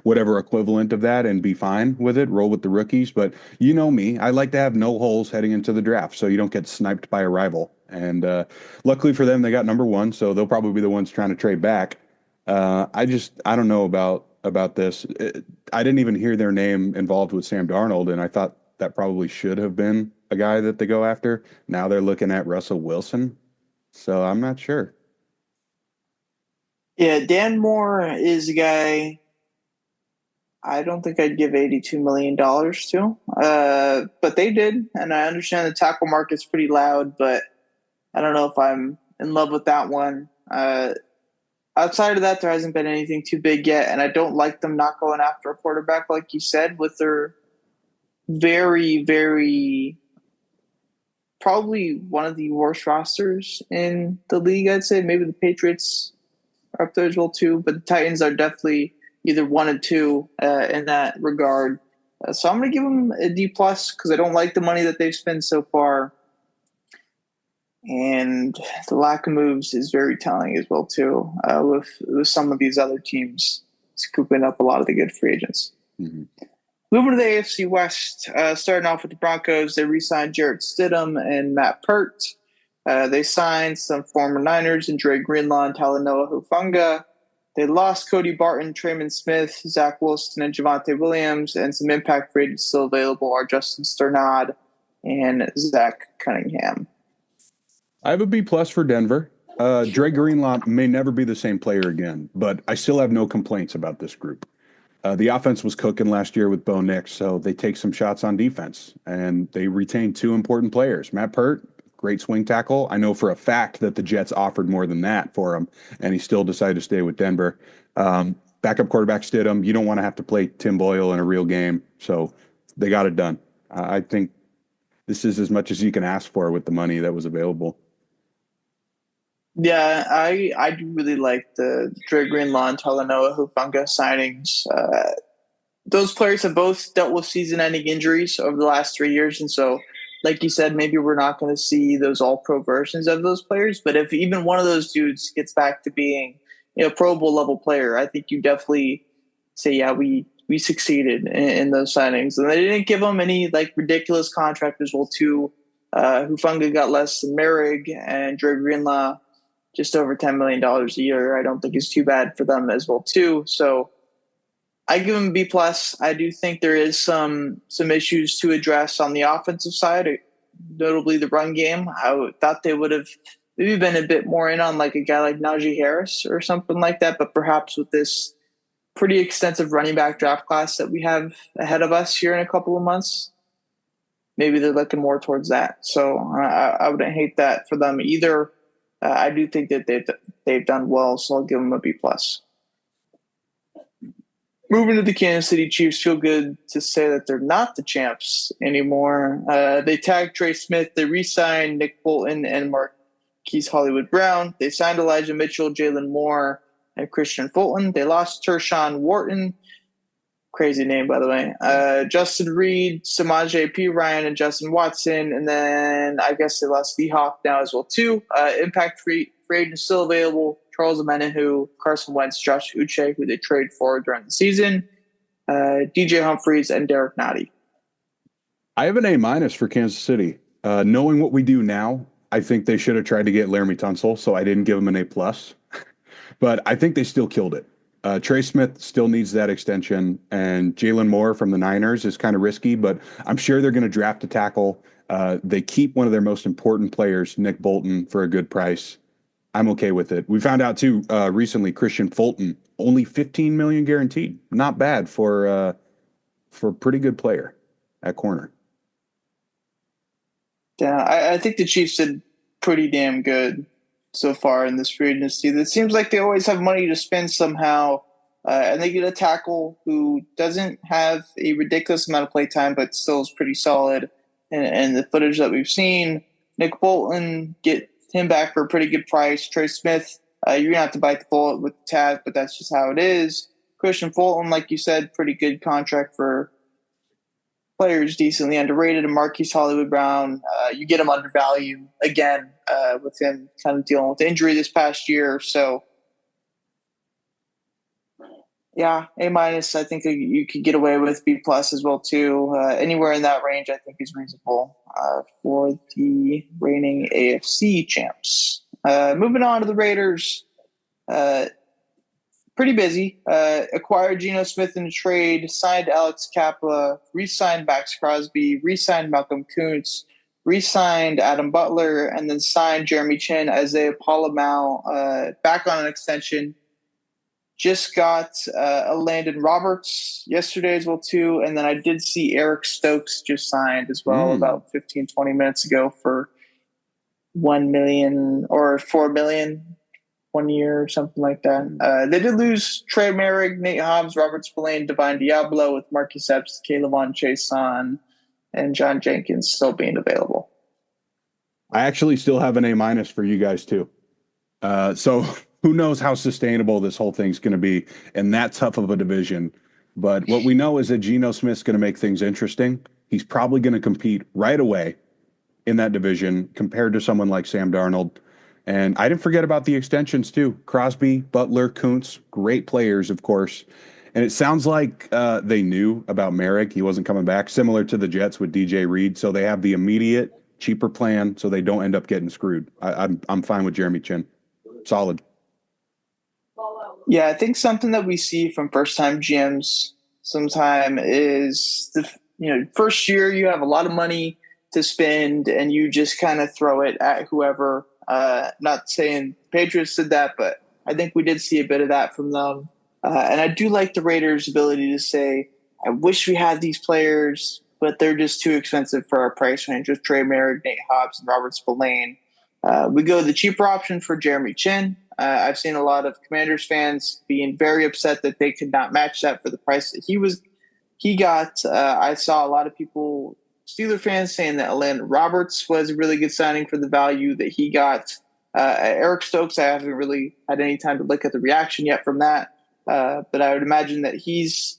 whatever equivalent of that and be fine with it, roll with the rookies. But you know me, I like to have no holes heading into the draft so you don't get sniped by a rival. And luckily for them, they got number one, so they'll probably be the ones trying to trade back. I don't know about this. I didn't even hear their name involved with Sam Darnold, and I thought that probably should have been a guy that they go after. Now they're looking at Russell Wilson, so I'm not sure. Yeah, Dan Moore is a guy I don't think I'd give $82 million to. But they did, and I understand the tackle market's pretty loud, but I don't know if I'm in love with that one. Outside of that, there hasn't been anything too big yet, and I don't like them not going after a quarterback, like you said, with their very, very probably one of the worst rosters in the league. I'd say maybe the Patriots are up there as well too, but the Titans are definitely either one and two in that regard. So I'm going to give them a D plus because I don't like the money that they've spent so far. And the lack of moves is very telling as well too, with some of these other teams scooping up a lot of the good free agents. Mm-hmm. Moving to the AFC West, starting off with the Broncos, they re-signed Jarrett Stidham and Matt Pert. They signed some former Niners and Dre Greenlaw and Talanoa Hufanga. They lost Cody Barton, Trayman Smith, Zach Wilson, and Javante Williams, and some impact free agents still available are Justin Sternad and Zach Cunningham. I have a B plus for Denver. Dre Greenlaw may never be the same player again, but I still have no complaints about this group. The offense was cooking last year with Bo Nix, so they take some shots on defense, and they retain two important players. Matt Pert, great swing tackle. I know for a fact that the Jets offered more than that for him, and he still decided to stay with Denver. Backup quarterback Stidham, you don't want to have to play Tim Boyle in a real game, so they got it done. I think this is as much as you can ask for with the money that was available. Yeah, I do really like the Dre Greenlaw and Talanoa Hufanga signings. Those players have both dealt with season-ending injuries over the last 3 years, and so, like you said, maybe we're not going to see those All-Pro versions of those players. But if even one of those dudes gets back to being, Pro Bowl level player, I think you definitely say, yeah, we succeeded in those signings. And they didn't give them any like ridiculous contract as well too. Hufanga got less than Merrick and Dre Greenlaw just over $10 million a year. I don't think is too bad for them as well too. So I give them a B plus. I do think there is some issues to address on the offensive side, notably the run game. I thought they would have maybe been a bit more in on like a guy like Najee Harris or something like that, but perhaps with this pretty extensive running back draft class that we have ahead of us here in a couple of months, maybe they're looking more towards that. So I wouldn't hate that for them either. I do think that they've done well, so I'll give them a B plus. Moving to the Kansas City Chiefs, feel good to say that they're not the champs anymore. They tagged Trey Smith. They re-signed Nick Bolton and Marquise Hollywood Brown. They signed Elijah Mitchell, Jalen Moore, and Christian Fulton. They lost Tershawn Wharton. Crazy name, by the way. Justin Reed, Samaje P. Ryan, and Justin Watson. And then I guess they lost D Hawk now as well, too. Impact free agent still available. Charles Omenihu, Carson Wentz, Josh Uche, who they traded for during the season. DJ Humphries, and Derek Nottie. I have an A- for Kansas City. Knowing what we do now, I think they should have tried to get Laramie Tunsil, so I didn't give them an A+. But I think they still killed it. Trey Smith still needs that extension, and Jalen Moore from the Niners is kind of risky, but I'm sure they're going to draft a tackle. They keep one of their most important players, Nick Bolton, for a good price. I'm okay with it. We found out too recently, Christian Fulton, only $15 million guaranteed. Not bad for a pretty good player at corner. Yeah, I think the Chiefs did pretty damn good so far in this free agency. It seems like they always have money to spend somehow, and they get a tackle who doesn't have a ridiculous amount of play time, but still is pretty solid. And the footage that we've seen, Nick Bolton, get him back for a pretty good price. Trey Smith, you're going to have to bite the bullet with the tag, but that's just how it is. Christian Fulton, like you said, pretty good contract for players, decently underrated. And Marquise Hollywood Brown, you get him undervalued again with him kind of dealing with injury this past year. So, yeah, A-. I think you could get away with B+ as well, too. Anywhere in that range, I think, is reasonable for the reigning AFC champs. Moving on to the Raiders. Pretty busy. Acquired Geno Smith in a trade, signed Alex Cappa, re-signed Max Crosby, re-signed Malcolm Kuntz, re-signed Adam Butler, and then signed Jeremy Chin, Isaiah Polamau back on an extension. Just got a Landon Roberts yesterday as well, too. And then I did see Eric Stokes just signed as well about 15, 20 minutes ago for $1 million or $4 million. 1 year or something like that. They did lose Trey Merrick, Nate Hobbs, Robert Spillane, Divine Diablo, with Marcus Epps, Caleb Chason, and John Jenkins still being available. I actually still have an A- for you guys too. So who knows how sustainable this whole thing's going to be in that tough of a division. But what we know is that Geno Smith's going to make things interesting. He's probably going to compete right away in that division compared to someone like Sam Darnold. And I didn't forget about the extensions too. Crosby, Butler, Kuntz, great players, of course. And it sounds like they knew about Merrick. He wasn't coming back, similar to the Jets with DJ Reed. So they have the immediate, cheaper plan so they don't end up getting screwed. I'm fine with Jeremy Chin. Solid. Yeah, I think something that we see from first-time GMs sometime is first year you have a lot of money to spend and you just kind of throw it at whoever. Not saying Patriots did that, but I think we did see a bit of that from them. And I do like the Raiders' ability to say, I wish we had these players, but they're just too expensive for our price range with Trey Merrick, Nate Hobbs, and Robert Spillane. We go the cheaper option for Jeremy Chin. I've seen a lot of Commanders fans being very upset that they could not match that for the price that he got. I saw a lot of people, Steeler fans, saying that Landon Roberts was a really good signing for the value that he got. Eric Stokes, I haven't really had any time to look at the reaction yet from that, but I would imagine that he's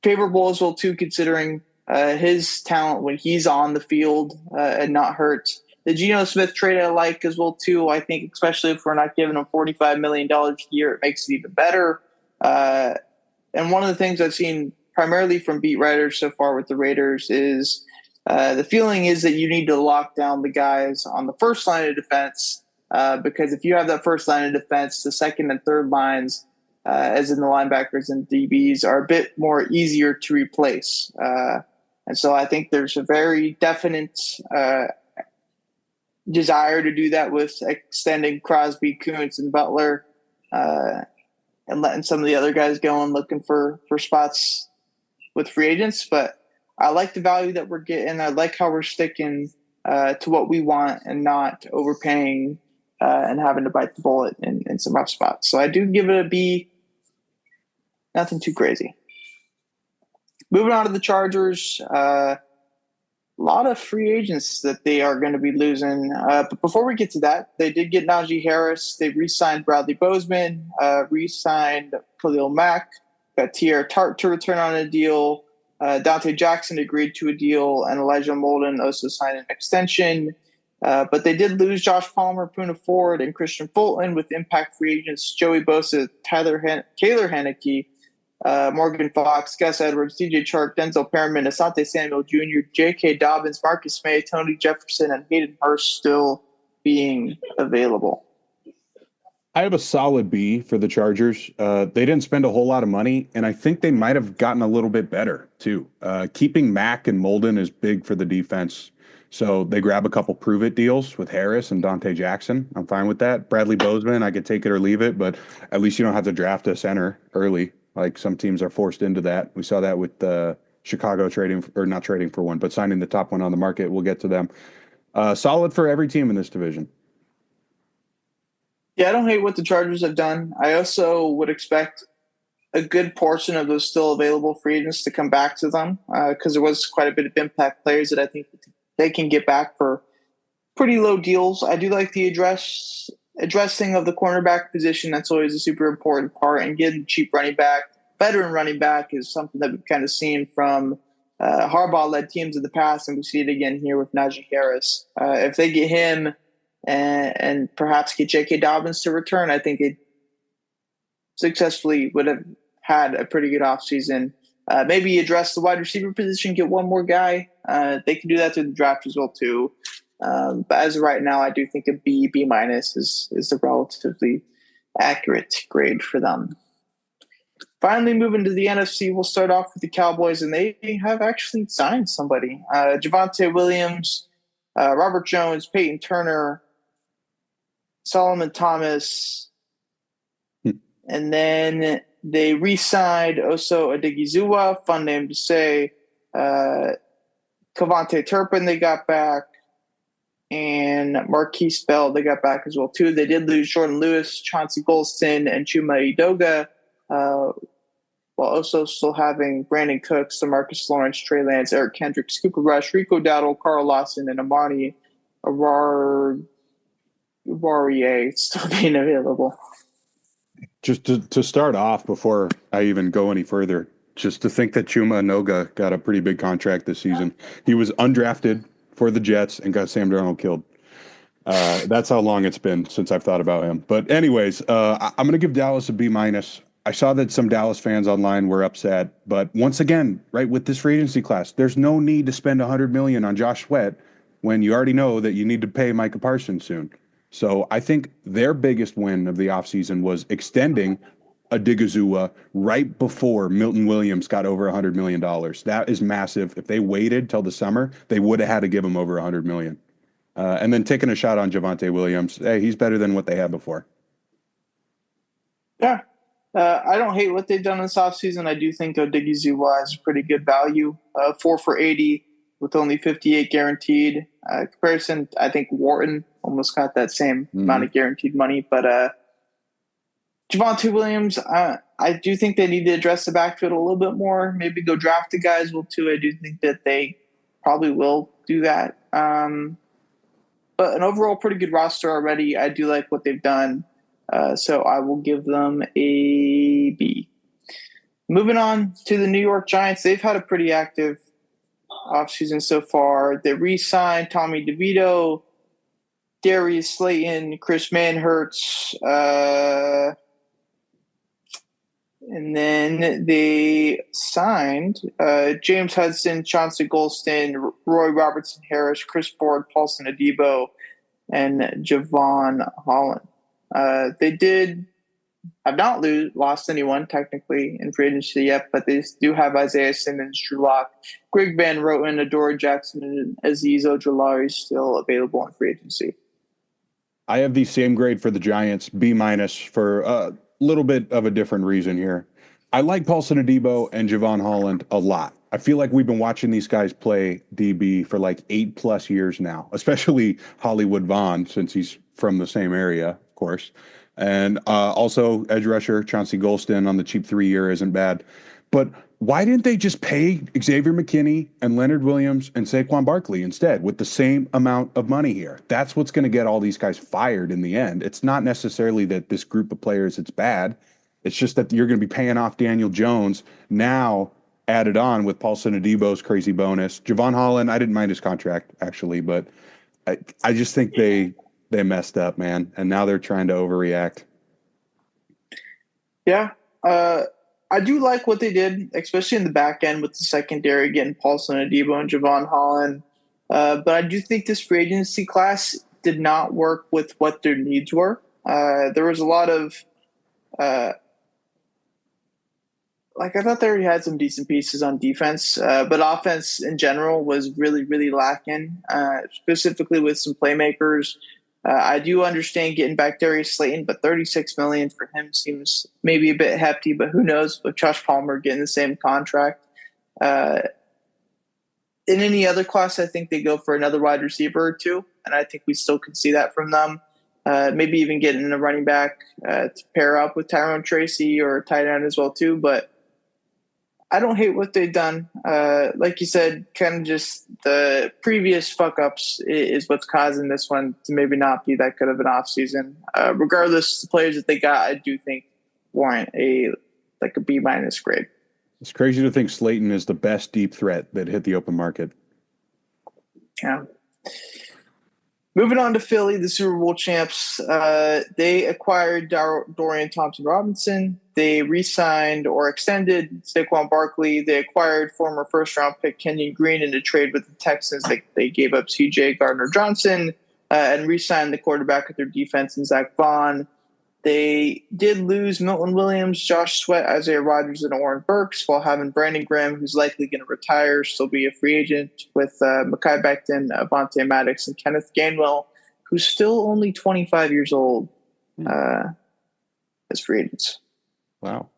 favorable as well too, considering his talent when he's on the field and not hurt. The Geno Smith trade I like as well too. I think especially if we're not giving him $45 million a year, it makes it even better. And one of the things I've seen primarily from beat writers so far with the Raiders is the feeling is that you need to lock down the guys on the first line of defense because if you have that first line of defense, the second and third lines, as in the linebackers and DBs, are a bit more easier to replace. And so I think there's a very definite desire to do that with extending Crosby, Kuntz, and Butler and letting some of the other guys go and looking for spots with free agents. But I like the value that we're getting. I like how we're sticking to what we want and not overpaying and having to bite the bullet in some rough spots. So I do give it a B. Nothing too crazy. Moving on to the Chargers. a lot of free agents that they are going to be losing. But before we get to that, they did get Najee Harris. They re-signed Bradley Bozeman, re-signed Khalil Mack, got Tierra Tart to return on a deal. Dante Jackson agreed to a deal, and Elijah Molden also signed an extension. But they did lose Josh Palmer, Poona Ford, and Christian Fulton with impact free agents Joey Bosa, Taylor Haneke, Morgan Fox, Gus Edwards, DJ Chark, Denzel Perriman, Asante Samuel Jr., J.K. Dobbins, Marcus May, Tony Jefferson, and Hayden Hurst still being available. I have a solid B for the Chargers. They didn't spend a whole lot of money, and I think they might have gotten a little bit better too. Keeping Mack and Molden is big for the defense. So they grab a couple prove it deals with Harris and Dante Jackson. I'm fine with that. Bradley Bozeman, I could take it or leave it, but at least you don't have to draft a center early. Like some teams are forced into that. We saw that with Chicago trading or not trading for one, but signing the top one on the market. We'll get to them. Solid for every team in this division. Yeah, I don't hate what the Chargers have done. I also would expect a good portion of those still available free agents to come back to them because there was quite a bit of impact players that I think they can get back for pretty low deals. I do like the addressing of the cornerback position. That's always a super important part. And getting cheap running back, veteran running back is something that we've kind of seen from Harbaugh-led teams in the past, and we see it again here with Najee Harris. If they get him and perhaps get J.K. Dobbins to return, I think it successfully would have had a pretty good offseason. Maybe address the wide receiver position, get one more guy. They can do that through the draft as well too. But as of right now, I do think a B minus is the relatively accurate grade for them. Finally, moving to the NFC, we'll start off with the Cowboys, and they have actually signed somebody. Javonte Williams, Robert Jones, Peyton Turner, Solomon Thomas, and then they re-signed Oso Odigizua, fun name to say. Cavante Turpin they got back, and Marquise Bell they got back as well too. They did lose Jordan Lewis, Chauncey Golston, and Chuma Edoga, while also still having Brandon Cooks, DeMarcus Lawrence, Trey Lance, Eric Kendricks, Cooper Rush, Rico Dowdle, Carl Lawson, and Amani Arar still being available. Just to start off, before I even go any further, just to think that Chuma Noga got a pretty big contract this season. He was undrafted for the Jets and got Sam Darnold killed. That's how long it's been since I've thought about him. But anyways, I'm going to give Dallas a B minus. I saw that some Dallas fans online were upset, but once again, right, with this free agency class, there's no need to spend $100 million on Josh Sweat when you already know that you need to pay Micah Parsons soon. So I think their biggest win of the offseason was extending Odigizua right before Milton Williams got over $100 million. That is massive. If they waited till the summer, they would have had to give him over $100 million. And then taking a shot on Javonte Williams. Hey, he's better than what they had before. Yeah. I don't hate what they've done this offseason. I do think Odigizua is a pretty good value. 4 for 80 with only 58 guaranteed. Comparison, I think Wharton almost got that same amount of guaranteed money. But Javonte Williams, I do think they need to address the backfield a little bit more. Maybe go draft the guys well too. I do think that they probably will do that. But an overall pretty good roster already. I do like what they've done. So I will give them a B. Moving on to the New York Giants. They've had a pretty active offseason so far. They re-signed Tommy DeVito, Darius Slayton, Chris Manhertz, and then they signed James Hudson, Chauncey Golston, Roy Robertson Harris, Chris Ford, Paulson Adebo, and Javon Holland. They have not lost anyone technically in free agency yet, but they do have Isaiah Simmons, Drew Lock, Greg Van Roten, Adoree Jackson, and Azeez Ojulari still available in free agency. I have the same grade for the Giants, B minus, for a little bit of a different reason here. I like Paulson Adebo and Javon Holland a lot. I feel like we've been watching these guys play DB for like 8+ years now, especially Hollywood Vaughn, since he's from the same area, of course. And also edge rusher Chauncey Golston on the cheap 3-year isn't bad. But why didn't they just pay Xavier McKinney and Leonard Williams and Saquon Barkley instead with the same amount of money here? That's what's going to get all these guys fired in the end. It's not necessarily that this group of players it's bad. It's just that you're going to be paying off Daniel Jones now added on with Paulson Adebo's crazy bonus. Javon Holland, I didn't mind his contract actually, but I just think they messed up, man, and now they're trying to overreact. Yeah. I do like what they did, especially in the back end with the secondary, getting Paulson Adebo and Javon Holland. But I do think this free agency class did not work with what their needs were. There was a lot of, I thought they already had some decent pieces on defense, but offense in general was really, really lacking, specifically with some playmakers. I do understand getting back Darius Slayton, but $36 million for him seems maybe a bit hefty. But who knows? With Josh Palmer getting the same contract, uh, in any other class, I think they go for another wide receiver or two, and I think we still could see that from them. Maybe even getting a running back to pair up with Tyrone Tracy or a tight end as well too. But I don't hate what they've done. Like you said, kind of just the previous fuck ups is what's causing this one to maybe not be that good of an offseason. Regardless, the players that they got, I do think warrant a B minus grade. It's crazy to think Slayton is the best deep threat that hit the open market. Yeah. Moving on to Philly, the Super Bowl champs. They acquired Dorian Thompson-Robinson. They re-signed or extended Saquon Barkley. They acquired former first-round pick Kenyon Green in a trade with the Texans. They gave up C.J. Gardner-Johnson and re-signed the quarterback of their defense in Zach Vaughn. They did lose Milton Williams, Josh Sweat, Isaiah Rodgers, and Oren Burks, while having Brandon Graham, who's likely going to retire, still be a free agent, with Mekhi Becton, Avonte Maddox, and Kenneth Gainwell, who's still only 25 years old as free agents. Wow.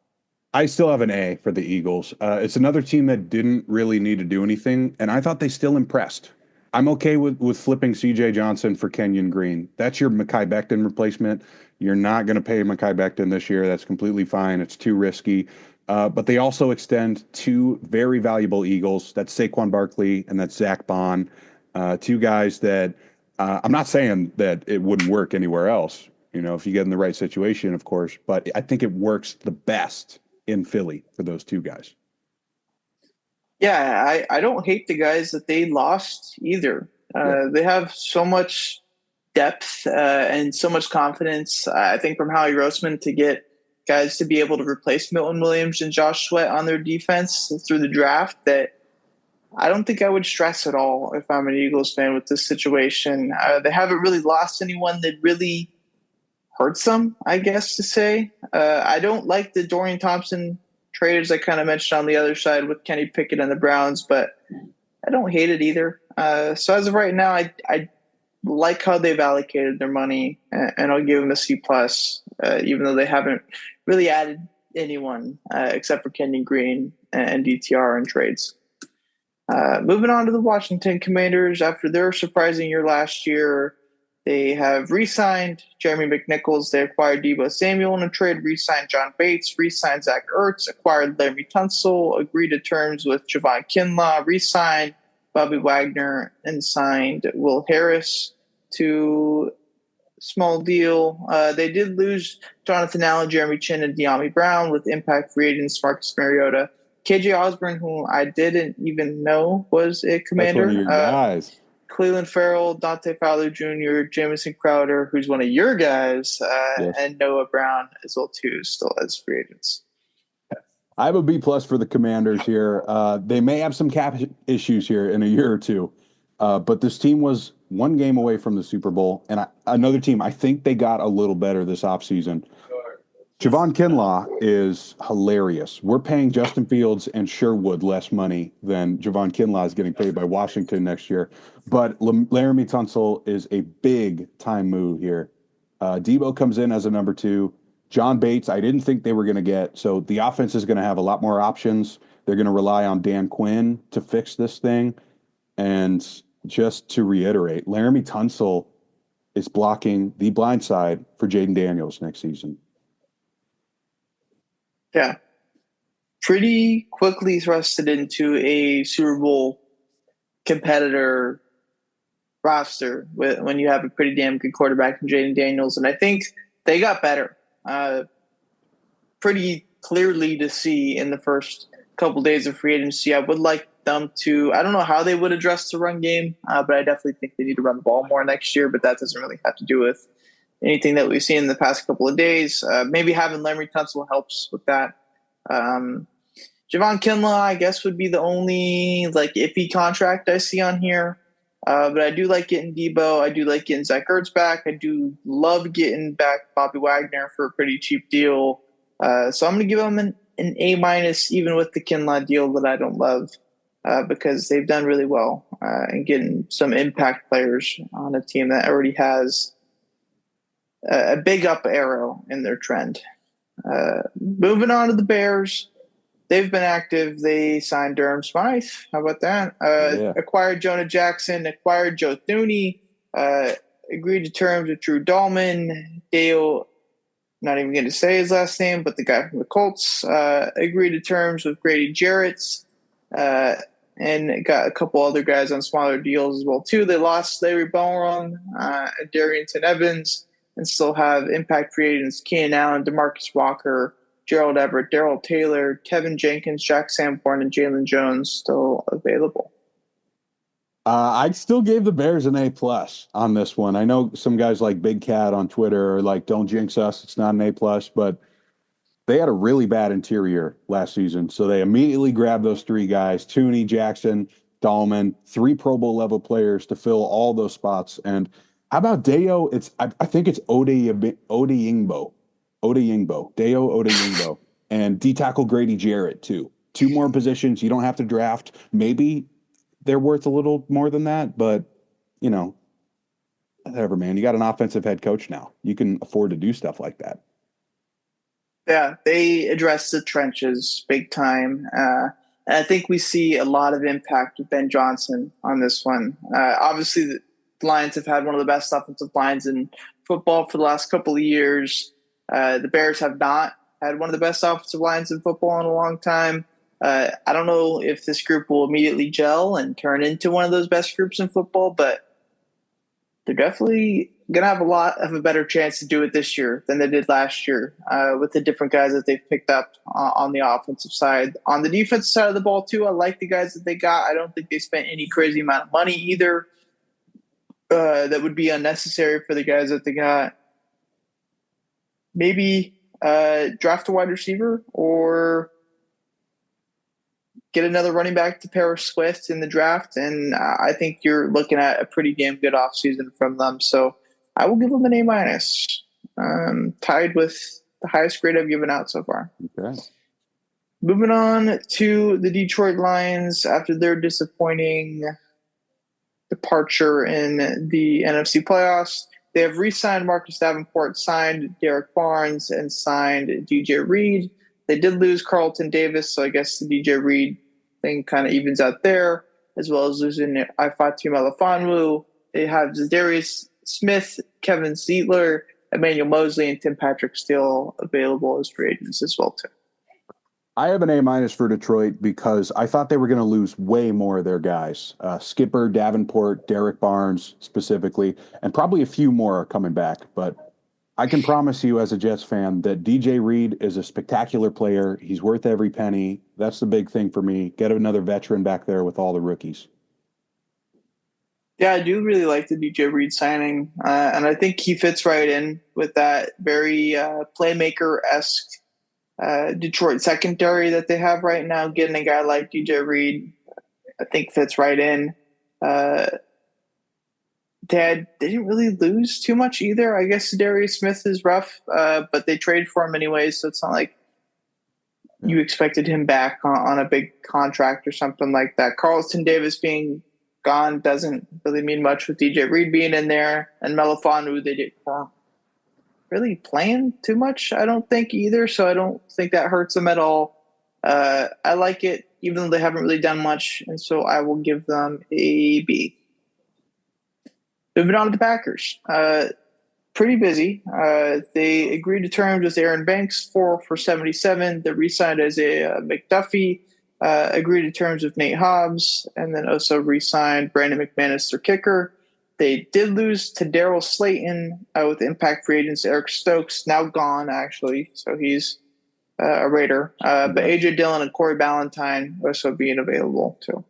I still have an A for the Eagles. It's another team that didn't really need to do anything, and I thought they still impressed. I'm okay with flipping C.J. Johnson for Kenyon Green. That's your Mekhi Becton replacement. You're not going to pay Mekhi Becton this year. That's completely fine. It's too risky. But they also extend two very valuable Eagles. That's Saquon Barkley and that's Zach Bond. Two guys that I'm not saying that it wouldn't work anywhere else, if you get in the right situation, of course. But I think it works the best in Philly for those two guys. Yeah, I don't hate the guys that they lost either. They have so much depth and so much confidence. I think from Howie Roseman to get guys to be able to replace Milton Williams and Josh Sweat on their defense through the draft that I don't think I would stress at all if I'm an Eagles fan with this situation. They haven't really lost anyone that really hurts them, I guess to say. I don't like the Dorian Thompson trade, as I kind of mentioned on the other side with Kenny Pickett and the Browns, but I don't hate it either. So as of right now, I like how they've allocated their money, and I'll give them a C plus, even though they haven't really added anyone except for Kenyon Green and DTR in trades. Moving on to the Washington Commanders, after their surprising year last year, they have re-signed Jeremy McNichols. They acquired Deebo Samuel in a trade, re-signed John Bates, re-signed Zach Ertz, acquired Laremy Tunsil, agreed to terms with Javon Kinlaw, re-signed Bobby Wagner, and signed Will Harris to small deal. They did lose Jonathan Allen, Jeremy Chin, and De'Ami Brown with impact free agents Marcus Mariota. KJ Osborne, who I didn't even know was a Commander. That's one of your guys. Cleveland Farrell, Dante Fowler Jr., Jamison Crowder, who's one of your guys, Yes. and Noah Brown as well too, still as free agents. I have a B plus for the Commanders here. They may have some cap issues here in a year or two, but this team was one game away from the Super Bowl, and another team. I think they got a little better this offseason. Javon Kinlaw is hilarious. We're paying Justin Fields and Sherwood less money than Javon Kinlaw is getting paid by Washington next year. But Laremy Tunsil is a big time move here. Deebo comes in as a number 2. John Bates, I didn't think they were going to get. So the offense is going to have a lot more options. They're going to rely on Dan Quinn to fix this thing. And just to reiterate, Laremy Tunsil is blocking the blind side for Jaden Daniels next season. Yeah. pretty quickly thrusted into a Super Bowl competitor roster when you have a pretty damn good quarterback in Jaden Daniels. And I think they got better pretty clearly to see in the first couple days of free agency. I would like them to, I don't know how they would address the run game, but I definitely think they need to run the ball more next year, but that doesn't really have to do with anything that we've seen in the past couple of days. Maybe having Larry Tunsil helps with that. Javon Kinlaw, I guess, would be the only like iffy contract I see on here. But I do like getting Debo. I do like getting Zach Ertz back. I do love getting back Bobby Wagner for a pretty cheap deal. So I'm going to give them an A minus, even with the Kinlaw deal that I don't love, because they've done really well in getting some impact players on a team that already has a big up arrow in their trend. Moving on to the Bears. They've been active. They signed Durham Smythe. How about that? Acquired Jonah Jackson, acquired Joe Thuney, agreed to terms with Drew Dahlman. Dale, not even going to say his last name, but the guy from the Colts, agreed to terms with Grady Jarrett, and got a couple other guys on smaller deals as well, too. They lost Larry Bonerum, Darrington Evans, and still have impact free agents Keenan Allen, DeMarcus Walker, Gerald Everett, Darrell Taylor, Kevin Jenkins, Jack Sanborn, and Jalen Jones still available. I still gave the Bears an A plus on this one. I know some guys like Big Cat on Twitter are like, "Don't jinx us. It's not an A plus," but they had a really bad interior last season, so they immediately grabbed those three guys: Tooney, Jackson, Dahlman, three Pro Bowl level players to fill all those spots. And how about Deo? I think it's Odeyingbo. Deo Odeyingbo, and D tackle Grady Jarrett too. Two more positions. You don't have to draft. Maybe they're worth a little more than that, but you know, whatever, man. You got an offensive head coach now. You can afford to do stuff like that. Yeah, they address the trenches big time. And I think we see a lot of impact with Ben Johnson on this one. Obviously, the Lions have had one of the best offensive lines in football for the last couple of years. The Bears have not had one of the best offensive lines in football in a long time. I don't know if this group will immediately gel and turn into one of those best groups in football, but they're definitely going to have a better chance to do it this year than they did last year with the different guys that they've picked up on the offensive side. On the defensive side of the ball, too, I like the guys that they got. I don't think they spent any crazy amount of money either that would be unnecessary for the guys that they got. Maybe draft a wide receiver or get another running back to pair with Swift in the draft, and I think you're looking at a pretty damn good offseason from them. So I will give them an A minus, tied with the highest grade I've given out so far. Okay. Moving on to the Detroit Lions after their disappointing departure in the NFC playoffs. They have re-signed Marcus Davenport, signed Derek Barnes, and signed DJ Reed. They did lose Carlton Davis, so I guess the DJ Reed thing kind of evens out there, as well as losing Ifatu Melifonwu. They have Zadarius Smith, Kevin Zietler, Emmanuel Mosley, and Tim Patrick still available as free agents as well, too. I have an A minus for Detroit because I thought they were going to lose way more of their guys. Skipper, Davenport, Derek Barnes specifically, and probably a few more are coming back. But I can promise you as a Jets fan that DJ Reed is a spectacular player. He's worth every penny. That's the big thing for me. Get another veteran back there with all the rookies. Yeah, I do really like the DJ Reed signing, and I think he fits right in with that very playmaker-esque Detroit secondary that they have right now. Getting a guy like DJ Reed, I think, fits right in. They didn't really lose too much either. I guess Darius Smith is rough, but they traded for him anyways, so it's not like you expected him back on a big contract or something like that. Carlton Davis being gone doesn't really mean much with DJ Reed being in there. And Melifonwu, they didn't really playing too much, I don't think, either, so I don't think that hurts them at all. I like it, even though they haven't really done much, and so I will give them a B. Moving on to the Packers. pretty busy. They agreed to terms with Aaron Banks for 77. They re-signed as a McDuffie. Agreed to terms with Nate Hobbs, and then also re-signed Brandon McManus, their kicker. They did lose to Daryl Slayton with impact free agents Eric Stokes, now gone actually, so he's a Raider. But AJ Dillon and Corey Ballantyne also being available too.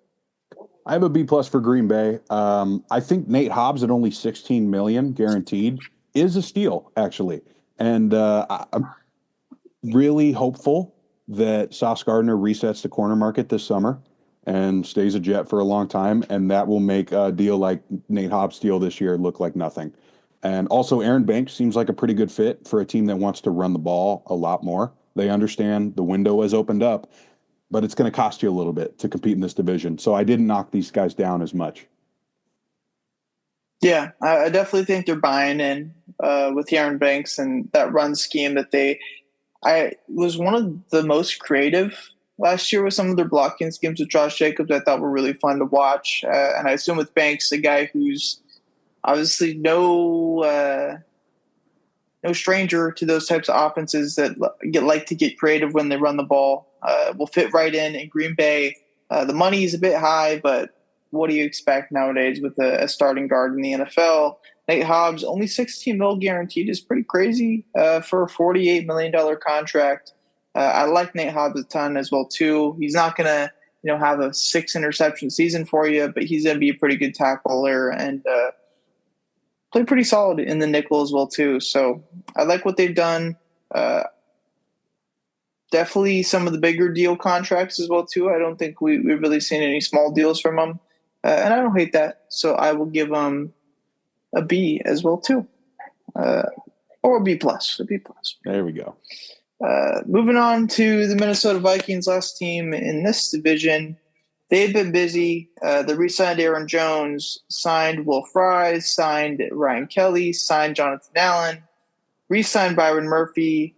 I have a B plus for Green Bay. I think Nate Hobbs at only 16 million guaranteed is a steal, actually, and I'm really hopeful that Sauce Gardner resets the corner market this summer and stays a Jet for a long time, and that will make a deal like Nate Hobbs' deal this year look like nothing. And also, Aaron Banks seems like a pretty good fit for a team that wants to run the ball a lot more. They understand the window has opened up, but it's going to cost you a little bit to compete in this division. So I didn't knock these guys down as much. Yeah, I definitely think they're buying in with Aaron Banks and that run scheme that I was one of the most creative last year with some of their blocking schemes with Josh Jacobs. I thought were really fun to watch. And I assume with Banks, a guy who's obviously no stranger to those types of offenses that like to get creative when they run the ball. Will fit right in Green Bay. The money is a bit high, but what do you expect nowadays with a starting guard in the NFL? Nate Hobbs, only 16 mil guaranteed is pretty crazy for a $48 million contract. I like Nate Hobbs a ton as well too. He's not gonna have a 6 interception season for you, but he's gonna be a pretty good tackler and play pretty solid in the nickel as well too. So I like what they've done. Definitely some of the bigger deal contracts as well too. I don't think we've really seen any small deals from them, and I don't hate that. So I will give them a B as well too, or a B plus. A B plus. There we go. Moving on to the Minnesota Vikings, last team in this division. They've been busy. They re-signed Aaron Jones, signed Will Fries, signed Ryan Kelly, signed Jonathan Allen, re-signed Byron Murphy,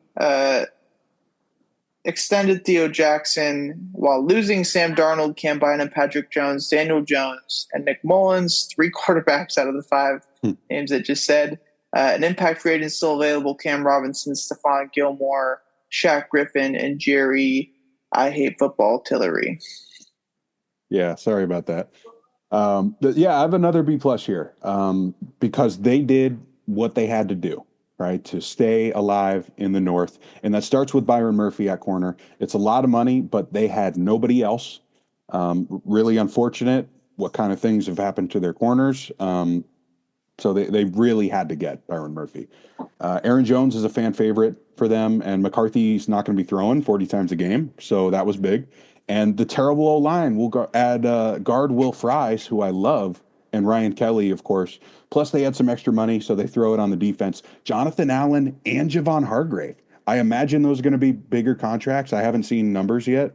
extended Theo Jackson while losing Sam Darnold, Cam Bynum, Patrick Jones, Daniel Jones, and Nick Mullins, 3 quarterbacks out of the 5 names that just said. An impact free agent still available, Cam Robinson, Stephon Gilmore, Shaq Griffin, and Jerry, I Hate Football, Tillery. Yeah, sorry about that. I have another B plus here because they did what they had to do, right, to stay alive in the North. And that starts with Byron Murphy at corner. It's a lot of money, but they had nobody else. Really unfortunate what kind of things have happened to their corners. So they really had to get Byron Murphy. Aaron Jones is a fan favorite for them, and McCarthy's not going to be throwing 40 times a game, so that was big. And the terrible O-line will add guard Will Fries, who I love, and Ryan Kelly, of course. Plus, they had some extra money, so they throw it on the defense. Jonathan Allen and Javon Hargrave. I imagine those are going to be bigger contracts. I haven't seen numbers yet,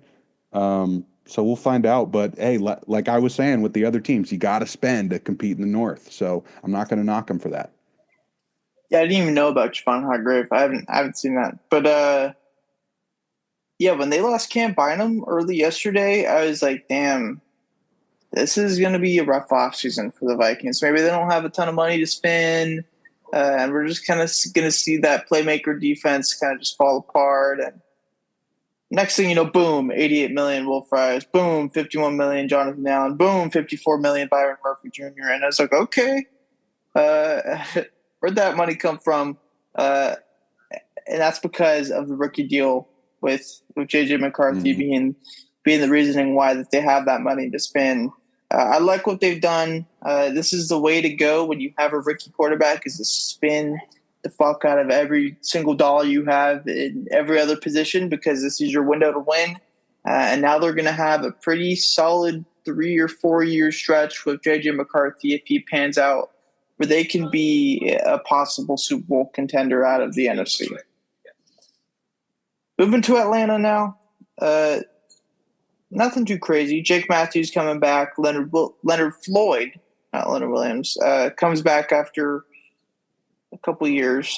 so we'll find out. But, hey, like I was saying with the other teams, you got to spend to compete in the North. So I'm not going to knock them for that. Yeah, I didn't even know about Javon Hargrave. I haven't seen that. But, yeah, when they lost Cam Bynum early yesterday, I was like, damn, this is going to be a rough offseason for the Vikings. Maybe they don't have a ton of money to spend, and we're just kind of going to see that playmaker defense kind of just fall apart. And next thing you know, boom, 88 million Will Fries, boom, 51 million Jonathan Allen, boom, 54 million Byron Murphy Jr. And I was like, okay, where'd that money come from? And that's because of the rookie deal with JJ McCarthy being the reasoning why that they have that money to spend. I like what they've done. This is the way to go when you have a rookie quarterback, is to spin the fuck out of every single dollar you have in every other position, because this is your window to win. And now they're going to have a pretty solid 3 or 4 year stretch with JJ McCarthy if he pans out, where they can be a possible Super Bowl contender out of the NFC. Moving to Atlanta now. Nothing too crazy. Jake Matthews coming back. Leonard Floyd, not Leonard Williams, comes back after a couple years.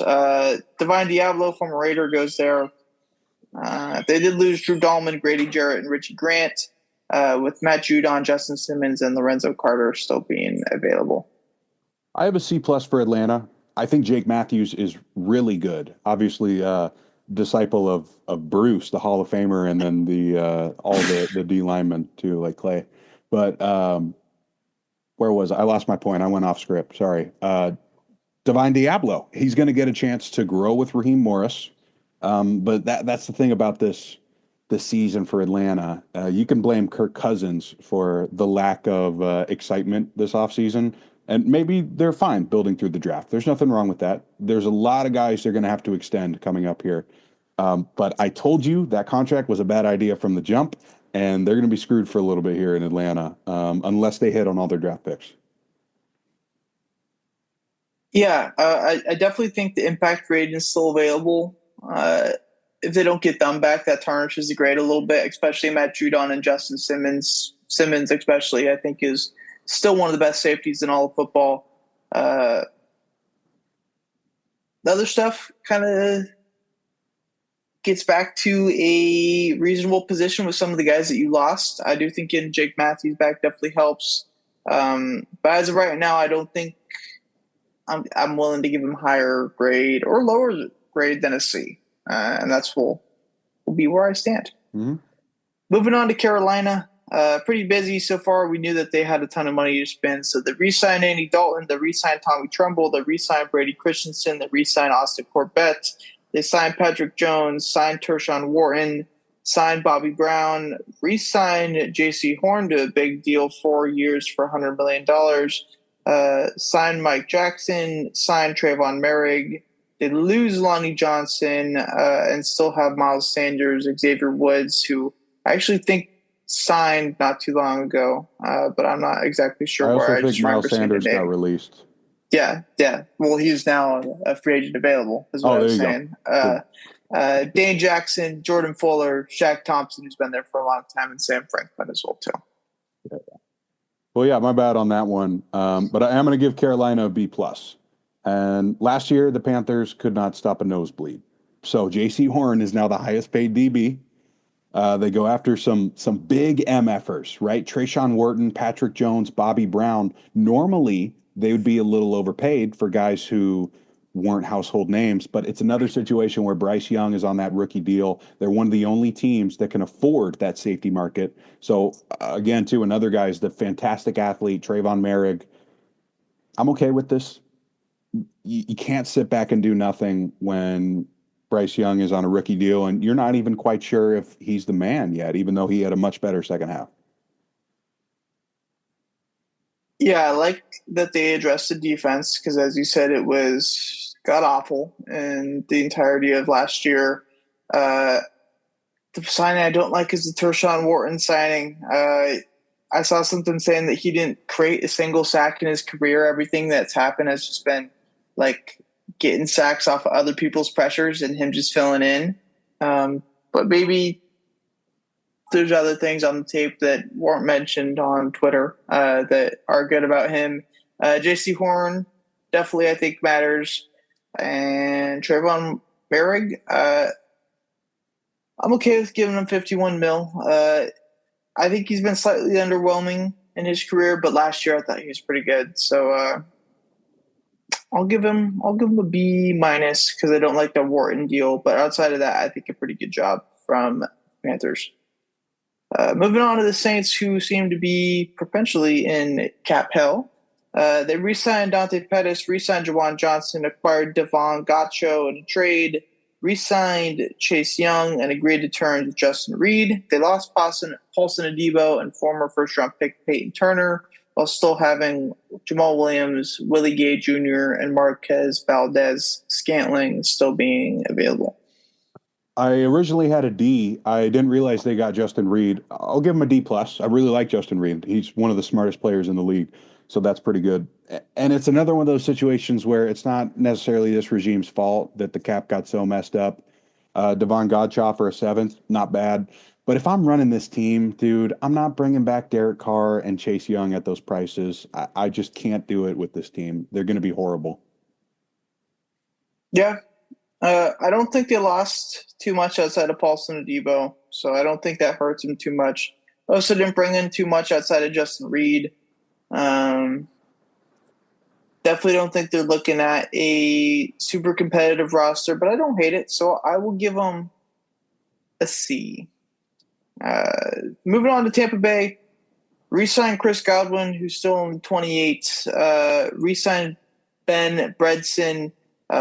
Divine Diablo, former Raider, goes there. They did lose Drew Dahlman, Grady Jarrett, and Richie Grant, with Matt Judon, Justin Simmons, and Lorenzo Carter still being available. I have a C plus for Atlanta. I think Jake Matthews is really good. Obviously, disciple of Bruce, the Hall of Famer, and then the all the D linemen too, like Clay. But where was I? I lost my point. I went off script. Sorry. Divine Diablo. He's going to get a chance to grow with Raheem Morris. But that's the thing about this season for Atlanta. You can blame Kirk Cousins for the lack of excitement this offseason. And maybe they're fine building through the draft. There's nothing wrong with that. There's a lot of guys they're going to have to extend coming up here. But I told you that contract was a bad idea from the jump, and they're going to be screwed for a little bit here in Atlanta unless they hit on all their draft picks. Yeah, I definitely think the impact rating is still available. If they don't get them back, that tarnishes the grade a little bit, especially Matt Judon and Justin Simmons. Simmons, especially, I think, is still one of the best safeties in all of football. The other stuff kind of gets back to a reasonable position with some of the guys that you lost. I do think getting Jake Matthews back definitely helps. But as of right now, I don't think I'm willing to give him higher grade or lower grade than a C. And that's will be where I stand. Mm-hmm. Moving on to Carolina. Pretty busy so far. We knew that they had a ton of money to spend. So they re-signed Andy Dalton, they re-signed Tommy Tremble, they re-signed Brady Christensen, they re-signed Austin Corbett, they signed Patrick Jones, signed Tershawn Wharton, signed Bobby Brown, re-signed J.C. Horn to a big deal, 4 years for $100 million, signed Mike Jackson, signed Trayvon Merrick. They lose Lonnie Johnson and still have Miles Sanders, Xavier Woods, who I actually think signed not too long ago, but I'm not exactly I sure where. also I think just remember Miles seeing the Sanders got name. released. Yeah, yeah. Well, he's now a free agent available, is what Oh, I there was you saying. go. Dane Jackson, Jordan Fuller, Shaq Thompson, who's been there for a long time, and Sam Franklin as well, too. Well, yeah, my bad on that one. But I am going to give Carolina a B plus. And last year, the Panthers could not stop a nosebleed. So J.C. Horn is now the highest paid DB. They go after some big MFers, right? Trayshawn Wharton, Patrick Jones, Bobby Brown. Normally, they would be a little overpaid for guys who weren't household names, but it's another situation where Bryce Young is on that rookie deal. They're one of the only teams that can afford that safety market. So again, too, another guy is the fantastic athlete, Trayvon Merrick. I'm okay with this. You can't sit back and do nothing when Bryce Young is on a rookie deal, and you're not even quite sure if he's the man yet, even though he had a much better second half. Yeah, I like that they addressed the defense because, as you said, it was god awful in the entirety of last year. The signing I don't like is the Tershawn Wharton signing. I saw something saying that he didn't create a single sack in his career. Everything that's happened has just been like getting sacks off of other people's pressures and him just filling in. But maybe there's other things on the tape that weren't mentioned on Twitter that are good about him. J.C. Horn definitely, I think, matters. And Trayvon Merrick, I'm okay with giving him 51 mil. I think he's been slightly underwhelming in his career, but last year I thought he was pretty good. So I'll give him a B minus because I don't like the Wharton deal. But outside of that, I think a pretty good job from Panthers. Moving on to the Saints, who seem to be potentially in cap hell. They re-signed Dante Pettis, re-signed Jawan Johnson, acquired Devon Gotcho in a trade, re-signed Chase Young, and agreed to terms with Justin Reed. They lost Paulson Adebo and former first-round pick Peyton Turner, while still having Jamal Williams, Willie Gay Jr., and Marquez Valdez Scantling still being available. I originally had a D. I didn't realize they got Justin Reed. I'll give him a D plus. I really like Justin Reed. He's one of the smartest players in the league, so that's pretty good. And it's another one of those situations where it's not necessarily this regime's fault that the cap got so messed up. Devon Godshaw for a seventh, not bad. But if I'm running this team, dude, I'm not bringing back Derek Carr and Chase Young at those prices. I just can't do it with this team. They're going to be horrible. Yeah, I don't think they lost too much outside of Paulson Adebo, so I don't think that hurts them too much. Also didn't bring in too much outside of Justin Reed. Definitely don't think they're looking at a super competitive roster, but I don't hate it. So I will give them a C. Moving on to Tampa Bay, re-signed Chris Godwin, who's still only 28. Re-signed Ben Bredson.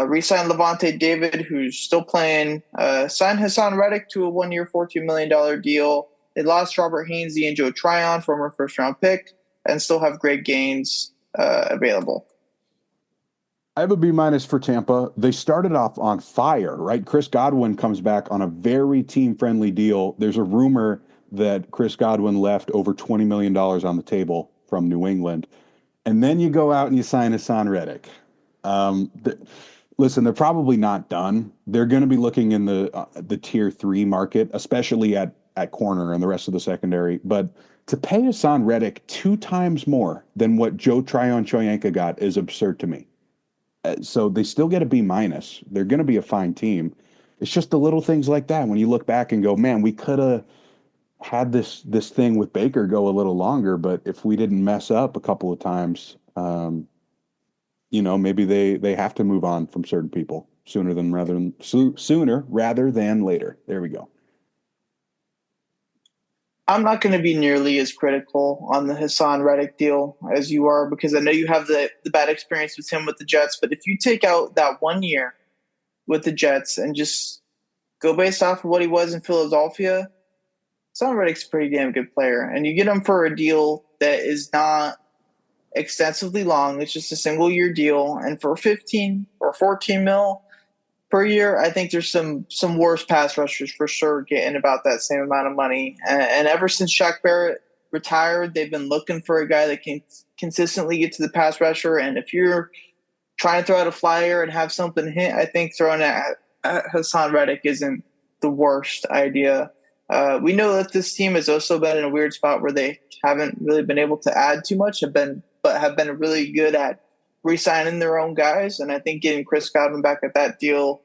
Re-signed Levante David, who's still playing. Signed Hassan Reddick to a 1-year, $14 million deal. They lost Robert Hainsey and Joe Tryon, former first-round pick, and still have Greg Gaines available. I have a B minus for Tampa. They started off on fire, right? Chris Godwin comes back on a very team friendly deal. There's a rumor that Chris Godwin left over $20 million on the table from New England. And then you go out and you sign Hassan Reddick. Um, th- Listen, they're probably not done. They're going to be looking in the tier three market, especially at corner and the rest of the secondary. But to pay Hassan Reddick 2 times more than what Joe Tryon Choyanka got is absurd to me. So they still get a B minus. They're going to be a fine team. It's just the little things like that when you look back and go, man, we could have had this thing with Baker go a little longer, but if we didn't mess up a couple of times, maybe they have to move on from certain people sooner rather than later. There we go. I'm not going to be nearly as critical on the Hassan Reddick deal as you are because I know you have the bad experience with him with the Jets. But if you take out that 1 year with the Jets and just go based off of what he was in Philadelphia, Hassan Reddick's a pretty damn good player. And you get him for a deal that is not extensively long. It's just a single year deal. And for 15 or 14 mil per year, I think there's some worse pass rushers for sure getting about that same amount of money. And ever since Shaq Barrett retired, they've been looking for a guy that can consistently get to the pass rusher. And if you're trying to throw out a flyer and have something hit, I think throwing at Hassan Reddick isn't the worst idea. We know that this team has also been in a weird spot where they haven't really been able to add too much, but have been really good at re-signing their own guys. And I think getting Chris Godwin back at that deal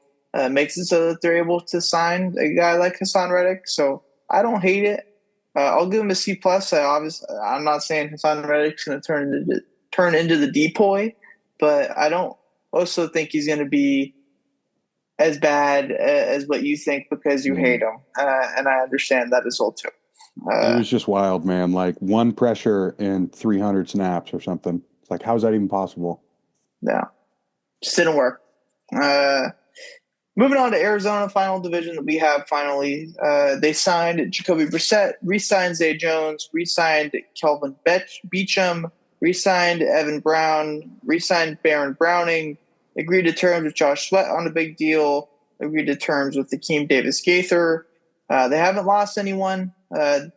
makes it so that they're able to sign a guy like Hassan Reddick. So I don't hate it. I'll give him a C plus. I'm not saying Hassan Reddick's going to turn into the depoy, but I don't also think he's going to be as bad as what you think because you hate him, and I understand that as well too. It was just wild, man. Like one pressure in 300 snaps or something. It's like, how is that even possible? Yeah, just didn't work. Moving on to Arizona, final division that we have finally. They signed Jacoby Brissett, re-signed Zay Jones, re-signed Kelvin Beachum, re-signed Evan Brown, re-signed Baron Browning, agreed to terms with Josh Sweat on a big deal, agreed to terms with Akeem Davis-Gaither. They haven't lost anyone, but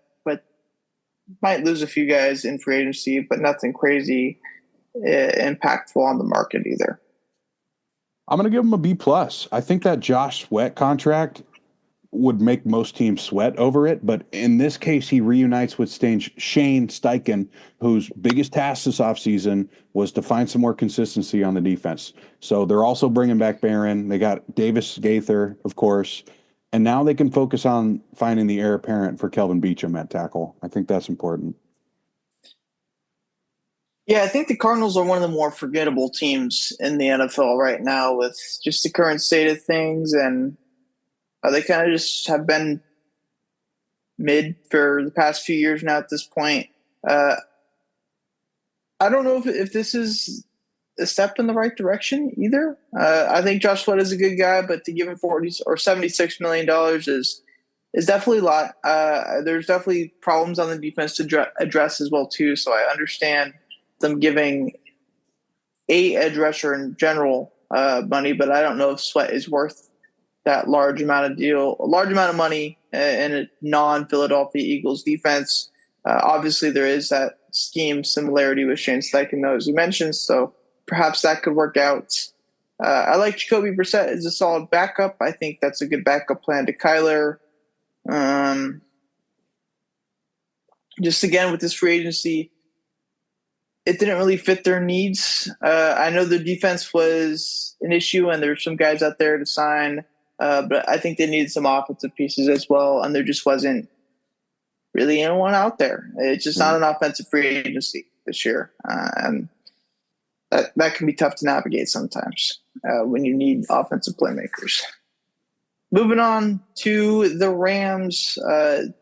might lose a few guys in free agency, but nothing crazy impactful on the market either. I'm going to give him a B plus. I think that Josh Sweat contract would make most teams sweat over it, but in this case, he reunites with Shane Steichen, whose biggest task this offseason was to find some more consistency on the defense. So they're also bringing back Barron. They got Davis Gaither, of course, and now they can focus on finding the heir apparent for Kelvin Beachum at tackle. I think that's important. Yeah, I think the Cardinals are one of the more forgettable teams in the NFL right now with just the current state of things. And they kind of just have been mid for the past few years now at this point. I don't know if this is a step in the right direction either. I think Josh Sweat is a good guy, but to give him $40 or $76 million is definitely a lot. There's definitely problems on the defense to address as well, too. So I understand them giving a edge rusher in general money, but I don't know if Sweat is worth that large amount of money in a non-Philadelphia Eagles defense. Obviously, there is that scheme similarity with Shane Steichen, as you mentioned, so perhaps that could work out. I like Jacoby Brissett as a solid backup. I think that's a good backup plan to Kyler. Just again with this free agency, it didn't really fit their needs. I know the defense was an issue, and there's some guys out there to sign, but I think they needed some offensive pieces as well, and there just wasn't really anyone out there. It's just not an offensive free agency this year, and that can be tough to navigate sometimes when you need offensive playmakers. Moving on to the Rams,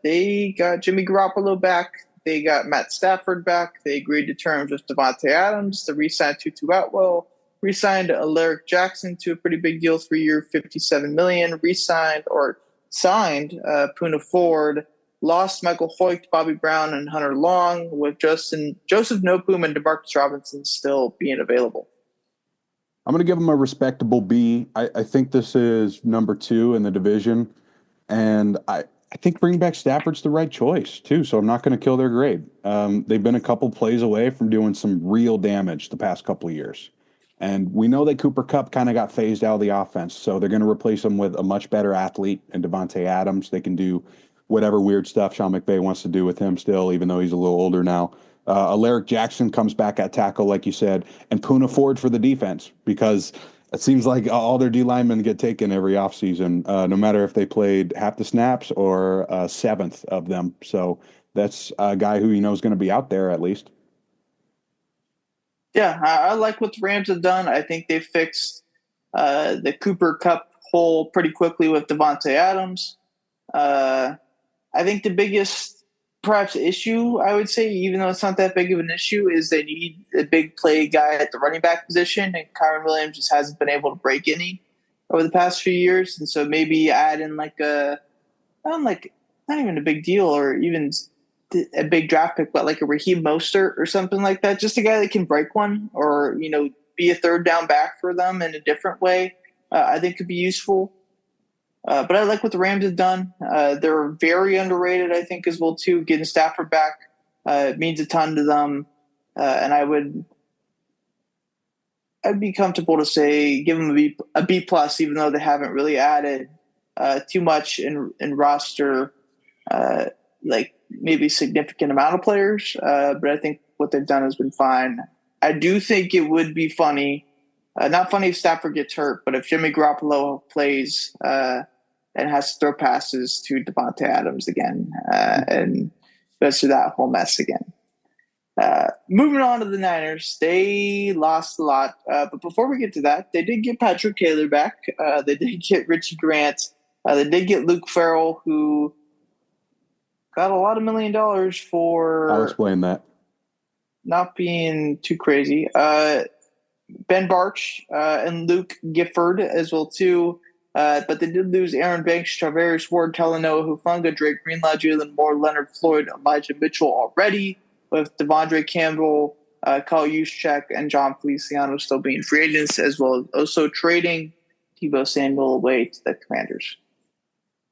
they got Jimmy Garoppolo back. They got Matt Stafford back. They agreed to terms with Devontae Adams. They re-signed Tutu Atwell. Re-signed Alaric Jackson to a pretty big deal, 3-year, $57 million. Re-signed or signed Poona Ford. Lost Michael Hoyt, Bobby Brown, and Hunter Long, with Joseph Noteboom and DeMarcus Robinson still being available. I'm going to give them a respectable B. I think this is number 2 in the division. And I think bringing back Stafford's the right choice, too. So I'm not going to kill their grade. They've been a couple plays away from doing some real damage the past couple of years. And we know that Cooper Kupp kind of got phased out of the offense. So they're going to replace him with a much better athlete in Devontae Adams. They can do whatever weird stuff Sean McVay wants to do with him still, even though he's a little older now. Alaric Jackson comes back at tackle, like you said, and Poona Ford for the defense, because it seems like all their D linemen get taken every offseason, no matter if they played half the snaps or a seventh of them. So that's a guy who you know is going to be out there at least. Yeah, I like what the Rams have done. I think they fixed the Cooper Kupp hole pretty quickly with Devontae Adams. I think the biggest perhaps issue, I would say, even though it's not that big of an issue, is they need a big play guy at the running back position, and Kyron Williams just hasn't been able to break any over the past few years. And so maybe add in not even a big deal or even a big draft pick, but like a Raheem Mostert or something like that, just a guy that can break one or, be a third down back for them in a different way. I think could be useful. But I like what the Rams have done. They're very underrated, I think, as well, too. Getting Stafford back means a ton to them. And I'd be comfortable to say give them a B plus, even though they haven't really added too much in roster, like maybe a significant amount of players. But I think what they've done has been fine. I do think it would be funny, not funny if Stafford gets hurt, but if Jimmy Garoppolo plays and has to throw passes to Devontae Adams again and goes through that whole mess again. Moving on to the Niners, they lost a lot. But before we get to that, they did get Patrick Taylor back. They did get Richie Grant. They did get Luke Farrell, who got a lot of $1 million for... I'll explain that. Not being too crazy. Ben Barch and Luke Gifford as well, too. But they did lose Aaron Banks, Travaris Ward, Talanoa Hufanga, Drake Greenlaw, Jalen Moore, Leonard Floyd, Elijah Mitchell already, with Devondre Campbell, Kyle Juszczyk, and John Feliciano still being free agents, as well as also trading Tebow Samuel away to the Commanders.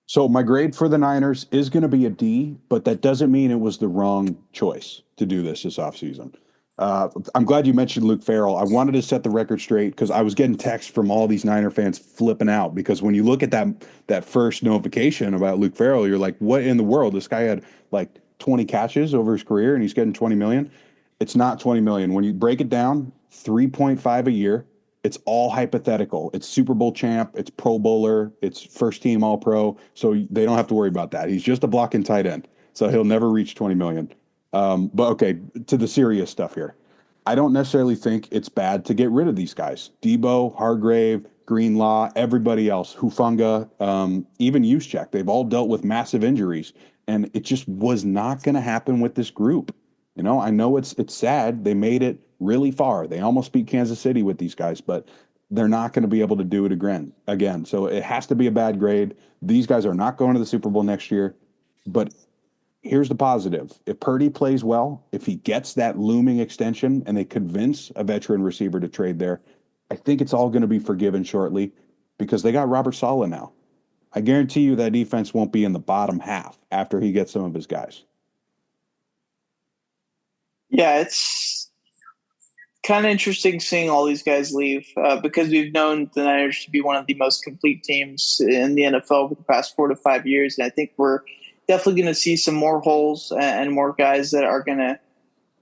So my grade for the Niners is going to be a D, but that doesn't mean it was the wrong choice to do this offseason. I'm glad you mentioned Luke Farrell. I wanted to set the record straight because I was getting texts from all these Niner fans flipping out because when you look at that first notification about Luke Farrell, you're like, what in the world? This guy had like 20 catches over his career and he's getting 20 million. It's not 20 million. When you break it down, 3.5 a year. It's all hypothetical. It's Super Bowl champ. It's Pro Bowler. It's first team All Pro. So they don't have to worry about that. He's just a blocking tight end. So he'll never reach 20 million. But okay, to the serious stuff here. I don't necessarily think it's bad to get rid of these guys. Debo, Hargrave, Greenlaw, everybody else, Hufanga, even Juszczyk. They've all dealt with massive injuries. And it just was not going to happen with this group. I know it's sad. They made it really far. They almost beat Kansas City with these guys, but they're not going to be able to do it again. So it has to be a bad grade. These guys are not going to the Super Bowl next year. But here's the positive. If Purdy plays well, if he gets that looming extension and they convince a veteran receiver to trade there, I think it's all going to be forgiven shortly because they got Robert Saleh now. I guarantee you that defense won't be in the bottom half after he gets some of his guys. Yeah, it's kind of interesting seeing all these guys leave because we've known the Niners to be one of the most complete teams in the NFL for the past 4 to 5 years. And I think we're definitely going to see some more holes and more guys that are going to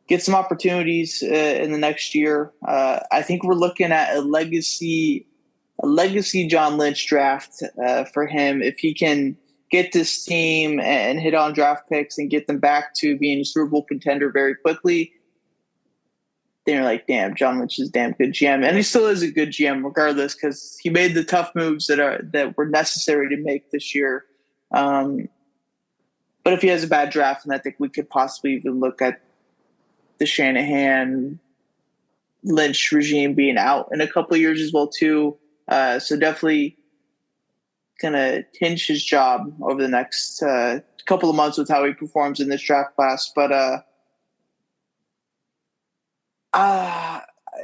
get some opportunities in the next year. I think we're looking at a legacy John Lynch draft for him if he can get this team and hit on draft picks and get them back to being a Super Bowl contender very quickly. they're like, damn, John Lynch is a damn good GM, and he still is a good GM regardless because he made the tough moves that were necessary to make this year. But if he has a bad draft, then I think we could possibly even look at the Shanahan Lynch regime being out in a couple of years as well too. So definitely gonna hinge his job over the next couple of months with how he performs in this draft class. But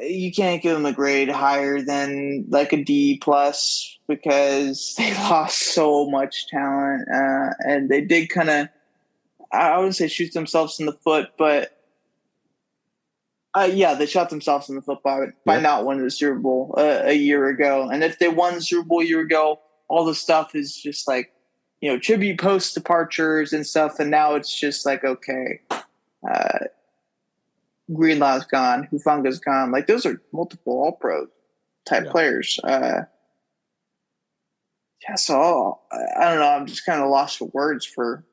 you can't give him a grade higher than like a D plus because they lost so much talent and they did kind of, I wouldn't say shoot themselves in the foot, but yeah, they shot themselves in the foot by not winning the Super Bowl a year ago. And if they won the Super Bowl a year ago, all the stuff is just like, tribute post departures and stuff. And now it's just like, okay, Greenlaw's gone, Hufanga's gone. Like those are multiple All-Pro type players. So I don't know. I'm just kind of lost for words for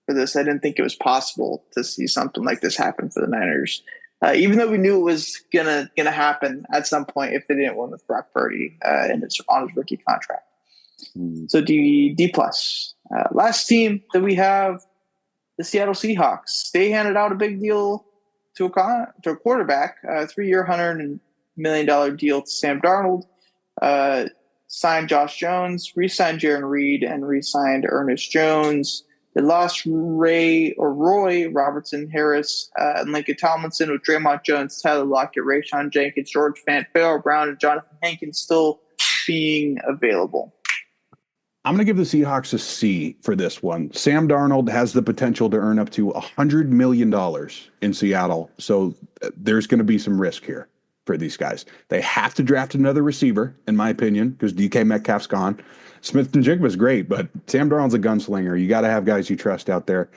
this. I didn't think it was possible to see something like this happen for the Niners. Even though we knew it was gonna happen at some point if they didn't win with Brock Purdy on his rookie contract. So D plus. Last team that we have, the Seattle Seahawks. They handed out a big deal to a quarterback, a 3-year, $100 million deal to Sam Darnold. Signed Josh Jones, re-signed Jaron Reed, and re-signed Ernest Jones. They lost Roy Robertson Harris, and Lincoln Tomlinson with Draymond Jones, Tyler Lockett, Rayshon Jenkins, George Fant, Pharaoh Brown, and Jonathan Hankins still being available. I'm going to give the Seahawks a C for this one. Sam Darnold has the potential to earn up to $100 million in Seattle, so there's going to be some risk here for these guys. They have to draft another receiver, in my opinion, because DK Metcalf's gone. Smith-Njigba's great, but Sam Darnold's a gunslinger. You got to have guys you trust out there.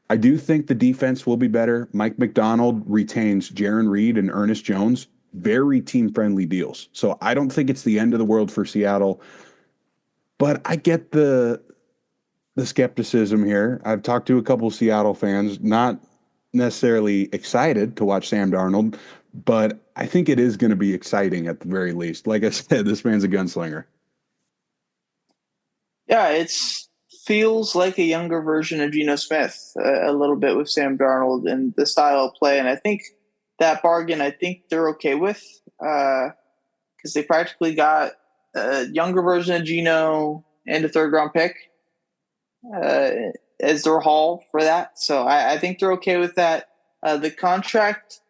I do think the defense will be better. Mike McDonald retains Jaron Reed and Ernest Jones. Very team-friendly deals. So I don't think it's the end of the world for Seattle. But I get the skepticism here. I've talked to a couple of Seattle fans, not necessarily excited to watch Sam Darnold, but I think it is going to be exciting at the very least. Like I said, this man's a gunslinger. Yeah, it feels like a younger version of Geno Smith a little bit with Sam Darnold and the style of play. And I think that bargain, they're okay with because they practically got a younger version of Geno and a third-round pick as their haul for that. So I think they're okay with that. The contract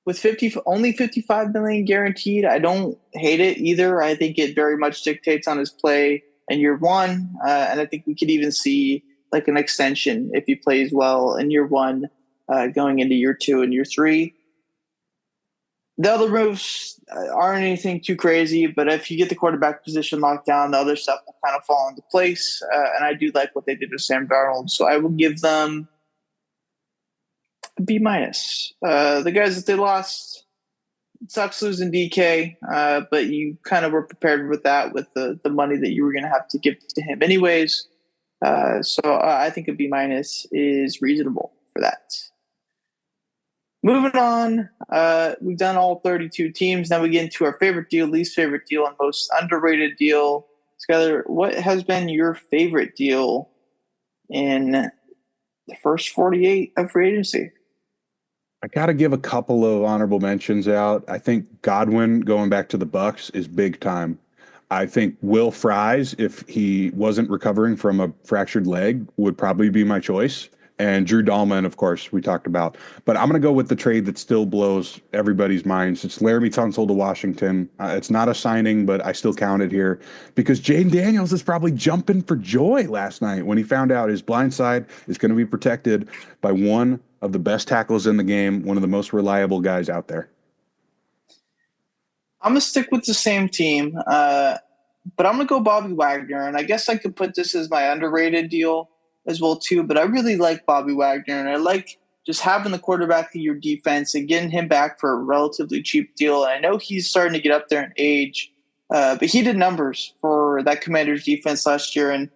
with only $55 million guaranteed, I don't hate it either. I think it very much dictates on his play in year one, and I think we could even see like an extension if he plays well in year one, going into year 2 and year 3. The other moves aren't anything too crazy, but if you get the quarterback position locked down, the other stuff will kind of fall into place. And I do like what they did with Sam Darnold, so I will give them a B minus. The guys that they lost, it sucks losing DK, but you kind of were prepared with that with the money that you were going to have to give to him anyways. So I think a B minus is reasonable for that. Moving on, we've done all 32 teams. Now we get into our favorite deal, least favorite deal, and most underrated deal. Skyler, what has been your favorite deal in the first 48 of free agency? I got to give a couple of honorable mentions out. I think Godwin going back to the Bucs is big time. I think Will Fries, if he wasn't recovering from a fractured leg, would probably be my choice. And Drew Dahlman, of course, we talked about. But I'm going to go with the trade that still blows everybody's minds. It's Laramie Tunsil to Washington. It's not a signing, but I still count it here because Jaden Daniels is probably jumping for joy last night when he found out his blind side is going to be protected by one of the best tackles in the game, one of the most reliable guys out there. I'm going to stick with the same team, but I'm going to go Bobby Wagner. And I guess I could put this as my underrated deal as well too, but I really like Bobby Wagner, and I like just having the quarterback of your defense and getting him back for a relatively cheap deal. And I know he's starting to get up there in age, but he did numbers for that Commanders defense last year and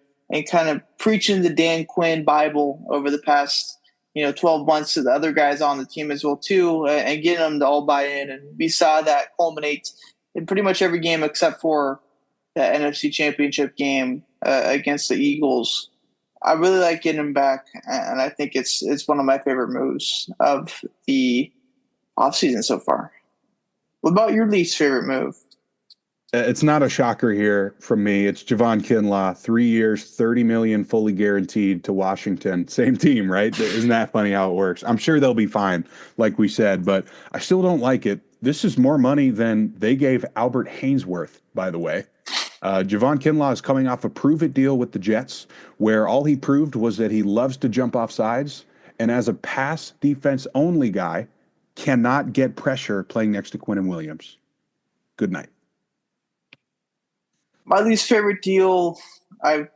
kind of preaching the Dan Quinn Bible over the past 12 months to the other guys on the team as well too, and getting them to all buy in. And we saw that culminate in pretty much every game except for that NFC Championship game against the Eagles. I really like getting him back, and I think it's one of my favorite moves of the offseason so far. What about your least favorite move? It's not a shocker here from me. It's Javon Kinlaw, 3 years, 30 million fully guaranteed to Washington. Same team, right? Isn't that funny how it works? I'm sure they'll be fine, like we said, but I still don't like it. This is more money than they gave Albert Hainsworth, by the way. Javon Kinlaw is coming off a prove it deal with the Jets, where all he proved was that he loves to jump off sides, and as a pass defense only guy, cannot get pressure playing next to Quinnen Williams. Good night. My least favorite deal, I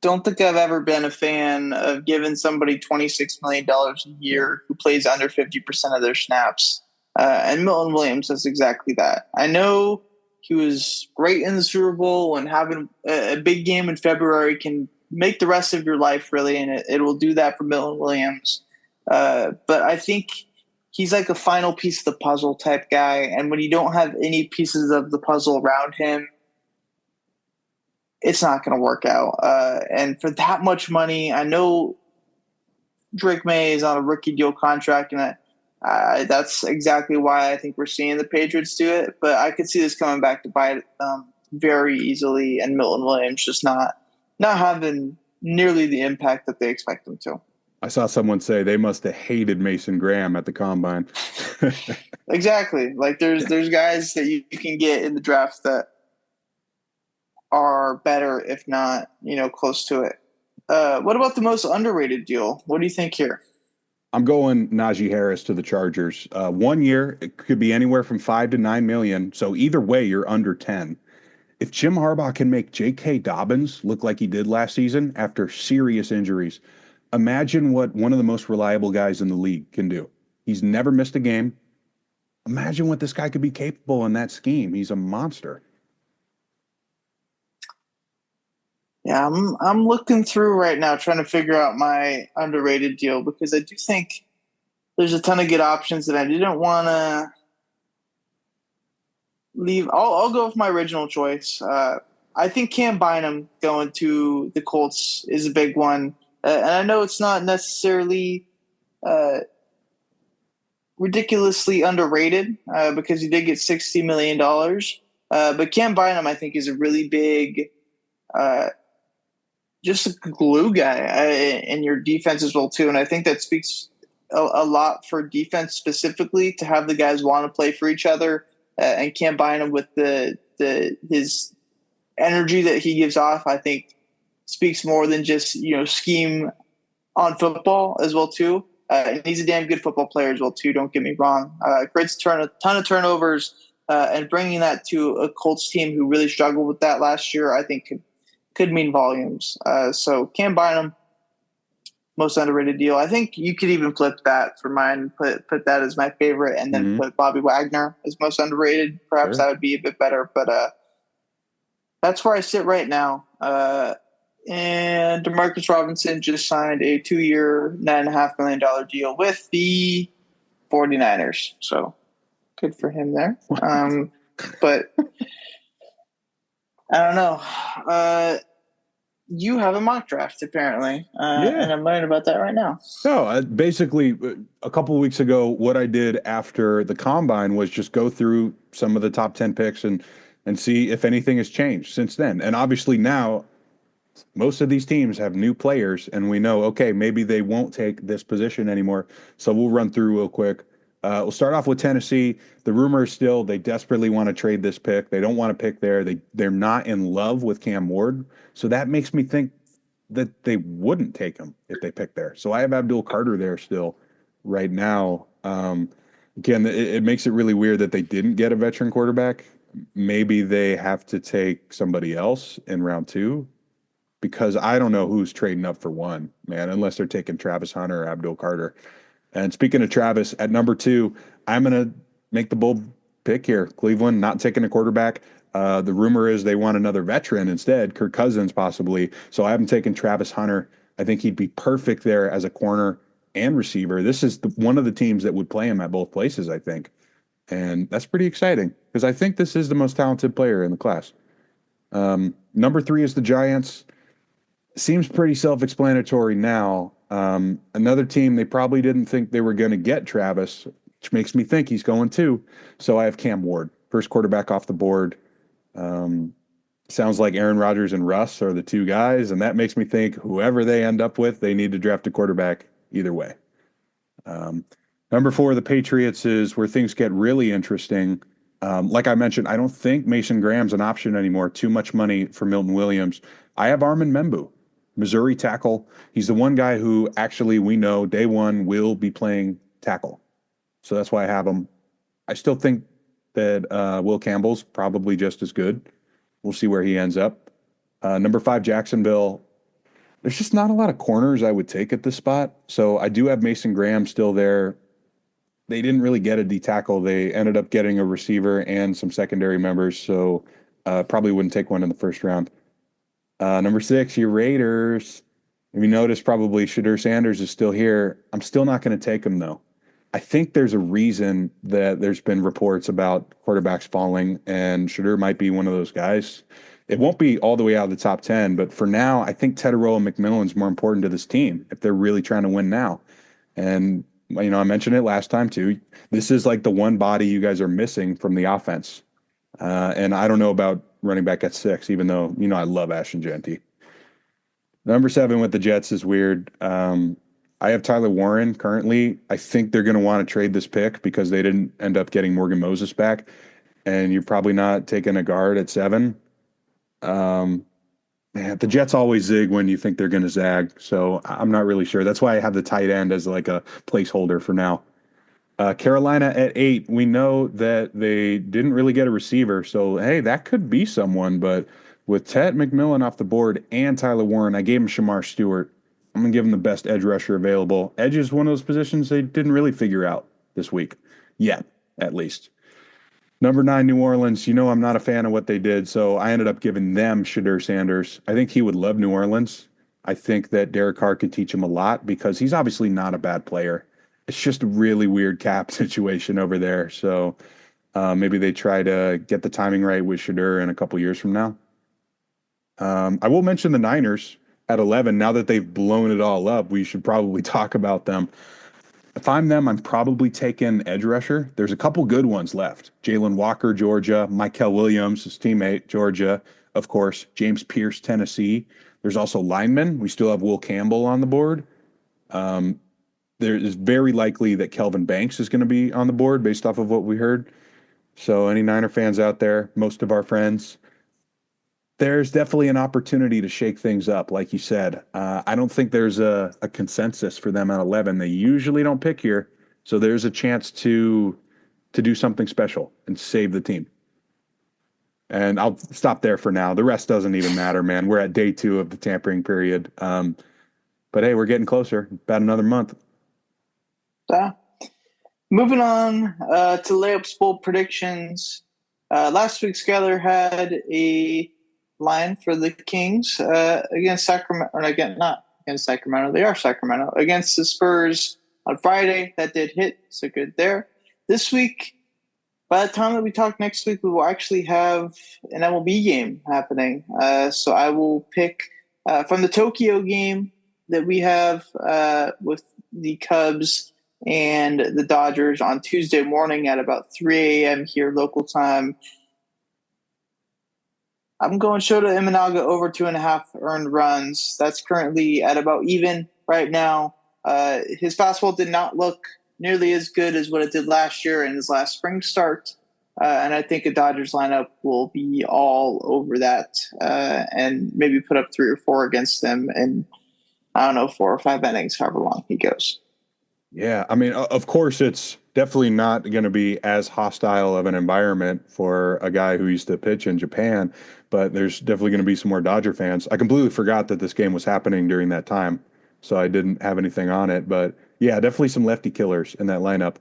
don't think I've ever been a fan of giving somebody $26 million a year who plays under 50% of their snaps. And Milton Williams does exactly that. I know he was great in the Super Bowl, and having a big game in February can make the rest of your life, really, and it will do that for Milton Williams. But I think he's like a final piece of the puzzle type guy, and when you don't have any pieces of the puzzle around him, it's not going to work out. And for that much money, I know Drake May is on a rookie deal contract, and that's exactly why I think we're seeing the Patriots do it. But I could see this coming back to bite very easily, and Milton Williams just not having nearly the impact that they expect him to. I saw someone say they must have hated Mason Graham at the combine. Exactly. Like there's guys that you can get in the draft that are better, if not, close to it. What about the most underrated deal? What do you think here? I'm going Najee Harris to the Chargers. 1 year, it could be anywhere from 5 to 9 million. So either way, you're under 10. If Jim Harbaugh can make J.K. Dobbins look like he did last season after serious injuries, imagine what one of the most reliable guys in the league can do. He's never missed a game. Imagine what this guy could be capable in that scheme. He's a monster. Yeah, I'm looking through right now trying to figure out my underrated deal because I do think there's a ton of good options that I didn't want to leave. I'll go with my original choice. I think Cam Bynum going to the Colts is a big one. And I know it's not necessarily ridiculously underrated because he did get $60 million. But Cam Bynum, I think, is a really big just a glue guy in your defense as well too, and I think that speaks a lot for defense specifically to have the guys want to play for each other and Cam Bynum with his energy that he gives off. I think speaks more than just scheme on football as well too. And he's a damn good football player as well too. Don't get me wrong. Creates a ton of turnovers, and bringing that to a Colts team who really struggled with that last year, I think could mean volumes. So Cam Bynum, most underrated deal. I think you could even flip that for mine, put that as my favorite, and then put Bobby Wagner as most underrated. Perhaps that would be a bit better, but that's where I sit right now. And Demarcus Robinson just signed a 2-year, $9.5 million deal with the 49ers. So good for him there. But I don't know. You have a mock draft, apparently, and I'm learning about that right now. No, basically, a couple of weeks ago, what I did after the combine was just go through some of the top 10 picks and see if anything has changed since then. And obviously now, most of these teams have new players, and we know, okay, maybe they won't take this position anymore. So we'll run through real quick. We'll start off with Tennessee. The rumor is still they desperately want to trade this pick. They don't want to pick there. They're not in love with Cam Ward. So that makes me think that they wouldn't take him if they pick there. So I have Abdul Carter there still right now. Again, it makes it really weird that they didn't get a veteran quarterback. Maybe they have to take somebody else in round 2 because I don't know who's trading up for 1, man, unless they're taking Travis Hunter or Abdul Carter. And speaking of Travis, at number 2, I'm going to make the bold pick here. Cleveland not taking a quarterback. The rumor is they want another veteran instead, Kirk Cousins possibly. So I haven't taken Travis Hunter. I think he'd be perfect there as a corner. and receiver. This is one of the teams that would play him at both places, I think. And that's pretty exciting because I think this is the most talented player in the class. Number three is the Giants. Seems pretty self-explanatory now. Another team, they probably didn't think they were going to get Travis, which makes me think he's going too. So I have Cam Ward, first quarterback off the board. Um, Sounds like Aaron Rodgers and Russ are the two guys, and that makes me think whoever they end up with, they need to draft a quarterback either way. Um, Number four, the Patriots is where things get really interesting. Like I mentioned, I don't think Mason Graham's an option anymore. Too much money for Milton Williams. I have Armin Membu, Missouri tackle. He's the one guy who actually we know day one will be playing tackle. So that's why I have him. I still think that Will Campbell's probably just as good. We'll see where he ends up. Number five, Jacksonville. There's just not a lot of corners I would take at this spot. So I do have Mason Graham still there. They didn't really get a D tackle. They ended up getting a receiver and some secondary members. So probably wouldn't take one in the first round. Number six, your Raiders. If you notice, probably Shadur Sanders is still here. I'm still not going to take him, though. I think there's a reason that there's been reports about quarterbacks falling, and Shadur might be one of those guys. It won't be all the way out of the top 10, but for now, I think Tedero and McMillan's more important to this team if they're really trying to win now. And, I mentioned it last time too. This is like the one body you guys are missing from the offense. And I don't know about running back at six, even though, I love Ashton Jeanty. Number seven with the Jets is weird. I have Tyler Warren currently. I think they're going to want to trade this pick because they didn't end up getting Morgan Moses back. And you're probably not taking a guard at seven. Man, the Jets always zig when you think they're going to zag. So I'm not really sure. That's why I have the tight end as like a placeholder for now. Carolina at eight, we know that they didn't really get a receiver. So, hey, that could be someone. But with Ted McMillan off the board and Tyler Warren, I gave him Shamar Stewart. I'm going to give him the best edge rusher available. Edge is one of those positions they didn't really figure out this week, yet, at least. Number nine, New Orleans. I'm not a fan of what they did, so I ended up giving them Shadur Sanders. I think he would love New Orleans. I think that Derek Carr could teach him a lot because he's obviously not a bad player. It's just a really weird cap situation over there. So maybe they try to get the timing right with Shadur in a couple years from now. I will mention the Niners at 11. Now that they've blown it all up, we should probably talk about them. If I'm them, I'm probably taking edge rusher. There's a couple good ones left. Jalen Walker, Georgia. Michael Williams, his teammate, Georgia, of course. James Pierce, Tennessee. There's also linemen. We still have Will Campbell on the board. There is very likely that Kelvin Banks is going to be on the board based off of what we heard. So any Niner fans out there, most of our friends, there's definitely an opportunity to shake things up, like you said. I don't think there's a consensus for them at 11. They usually don't pick here, so there's a chance to do something special and save the team. And I'll stop there for now. The rest doesn't even matter, man. We're at day 2 of the tampering period. But hey, we're getting closer. About another month. Moving on to Layups bowl predictions. Last week, Skyler had a line for the Kings against Sacramento, or again, not against Sacramento. They are Sacramento against the Spurs on Friday. That did hit, so good there. This week, by the time that we talk next week, we will actually have an MLB game happening. So I will pick from the Tokyo game that we have with the Cubs and the Dodgers on Tuesday morning at about 3 a.m. here local time. I'm going Shota Imanaga over 2.5 earned runs. That's currently at about even right now. His fastball did not look nearly as good as what it did last year in his last spring start. And I think a Dodgers lineup will be all over that and maybe put up 3 or 4 against them in, 4 or 5 innings, however long he goes. Yeah, I mean, of course, it's definitely not going to be as hostile of an environment for a guy who used to pitch in Japan, but there's definitely going to be some more Dodger fans. I completely forgot that this game was happening during that time, so I didn't have anything on it. But yeah, definitely some lefty killers in that lineup.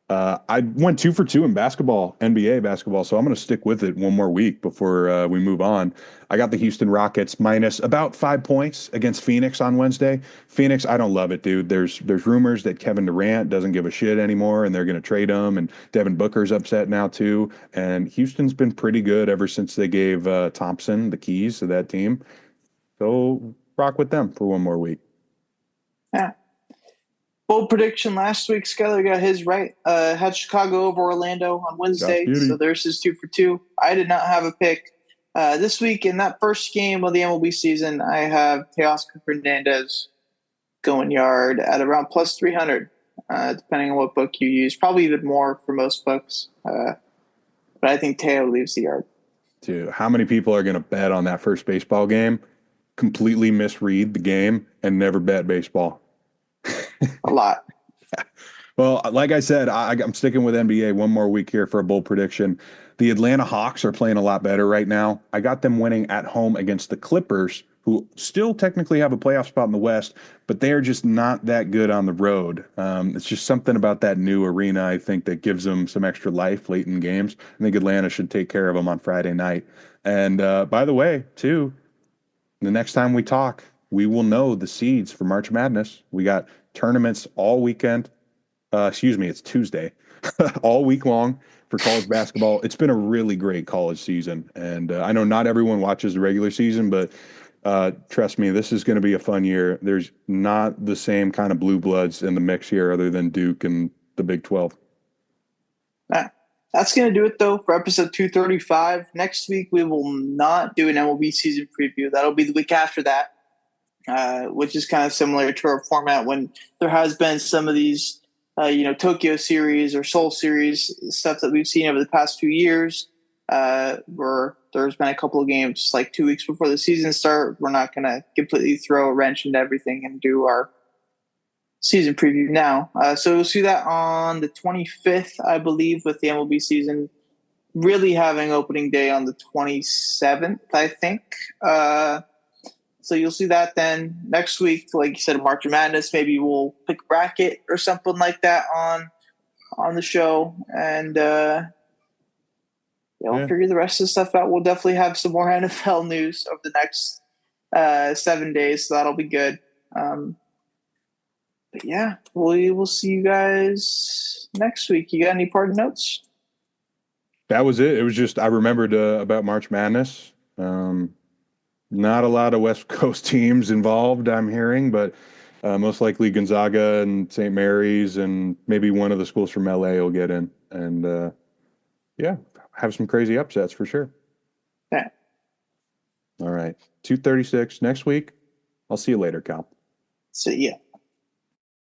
I went 2 for 2 in basketball, NBA basketball, so I'm going to stick with it one more week before we move on. I got the Houston Rockets minus about 5 points against Phoenix on Wednesday. Phoenix, I don't love it, dude. There's rumors that Kevin Durant doesn't give a shit anymore, and they're going to trade him, and Devin Booker's upset now too. And Houston's been pretty good ever since they gave Thompson the keys to that team. So rock with them for one more week. Yeah. Bold prediction last week. Skyler got his right. Had Chicago over Orlando on Josh Wednesday, so Giddey. there's his 2 for 2. I did not have a pick this week in that first game of the MLB season. I have Teoscar Fernandez going yard at around plus 300, depending on what book you use. Probably even more for most books, but I think Teo leaves the yard. Dude, how many people are going to bet on that first baseball game, completely misread the game, and never bet baseball? A lot. Well, like I said, I'm sticking with NBA one more week here for a bold prediction. The Atlanta Hawks are playing a lot better right now. I got them winning at home against the Clippers, who still technically have a playoff spot in the West, but they are just not that good on the road. It's just something about that new arena, I think, that gives them some extra life late in games. I think Atlanta should take care of them on Friday night. And by the way, too, the next time we talk, we will know the seeds for March Madness. We got tournaments all weekend. Excuse me, it's Tuesday, all week long for college basketball. It's been a really great college season. And I know not everyone watches the regular season, but trust me, this is going to be a fun year. There's not the same kind of blue bloods in the mix here other than Duke and the Big 12. That's going to do it, though, for episode 235. Next week, we will not do an MLB season preview. That'll be the week after that, which is kind of similar to our format when there has been some of these, Tokyo series or Seoul series stuff that we've seen over the past few years, where there's been a couple of games like 2 weeks before the season start. We're not going to completely throw a wrench into everything and do our season preview now. So we'll see that on the 25th, I believe, with the MLB season really having opening day on the 27th, I think. So you'll see that then next week. Like you said, March Madness, maybe we'll pick a bracket or something like that on the show. And we'll figure the rest of the stuff out. We'll definitely have some more NFL news over the next 7 days, so that'll be good. But yeah, we will see you guys next week. You got any parting notes? That was it. It was just, I remembered about March Madness. Not a lot of West Coast teams involved, I'm hearing, but most likely Gonzaga and St. Mary's and maybe one of the schools from LA will get in. And yeah, have some crazy upsets for sure. Yeah. All right. 236 next week. I'll see you later, Cal. See ya.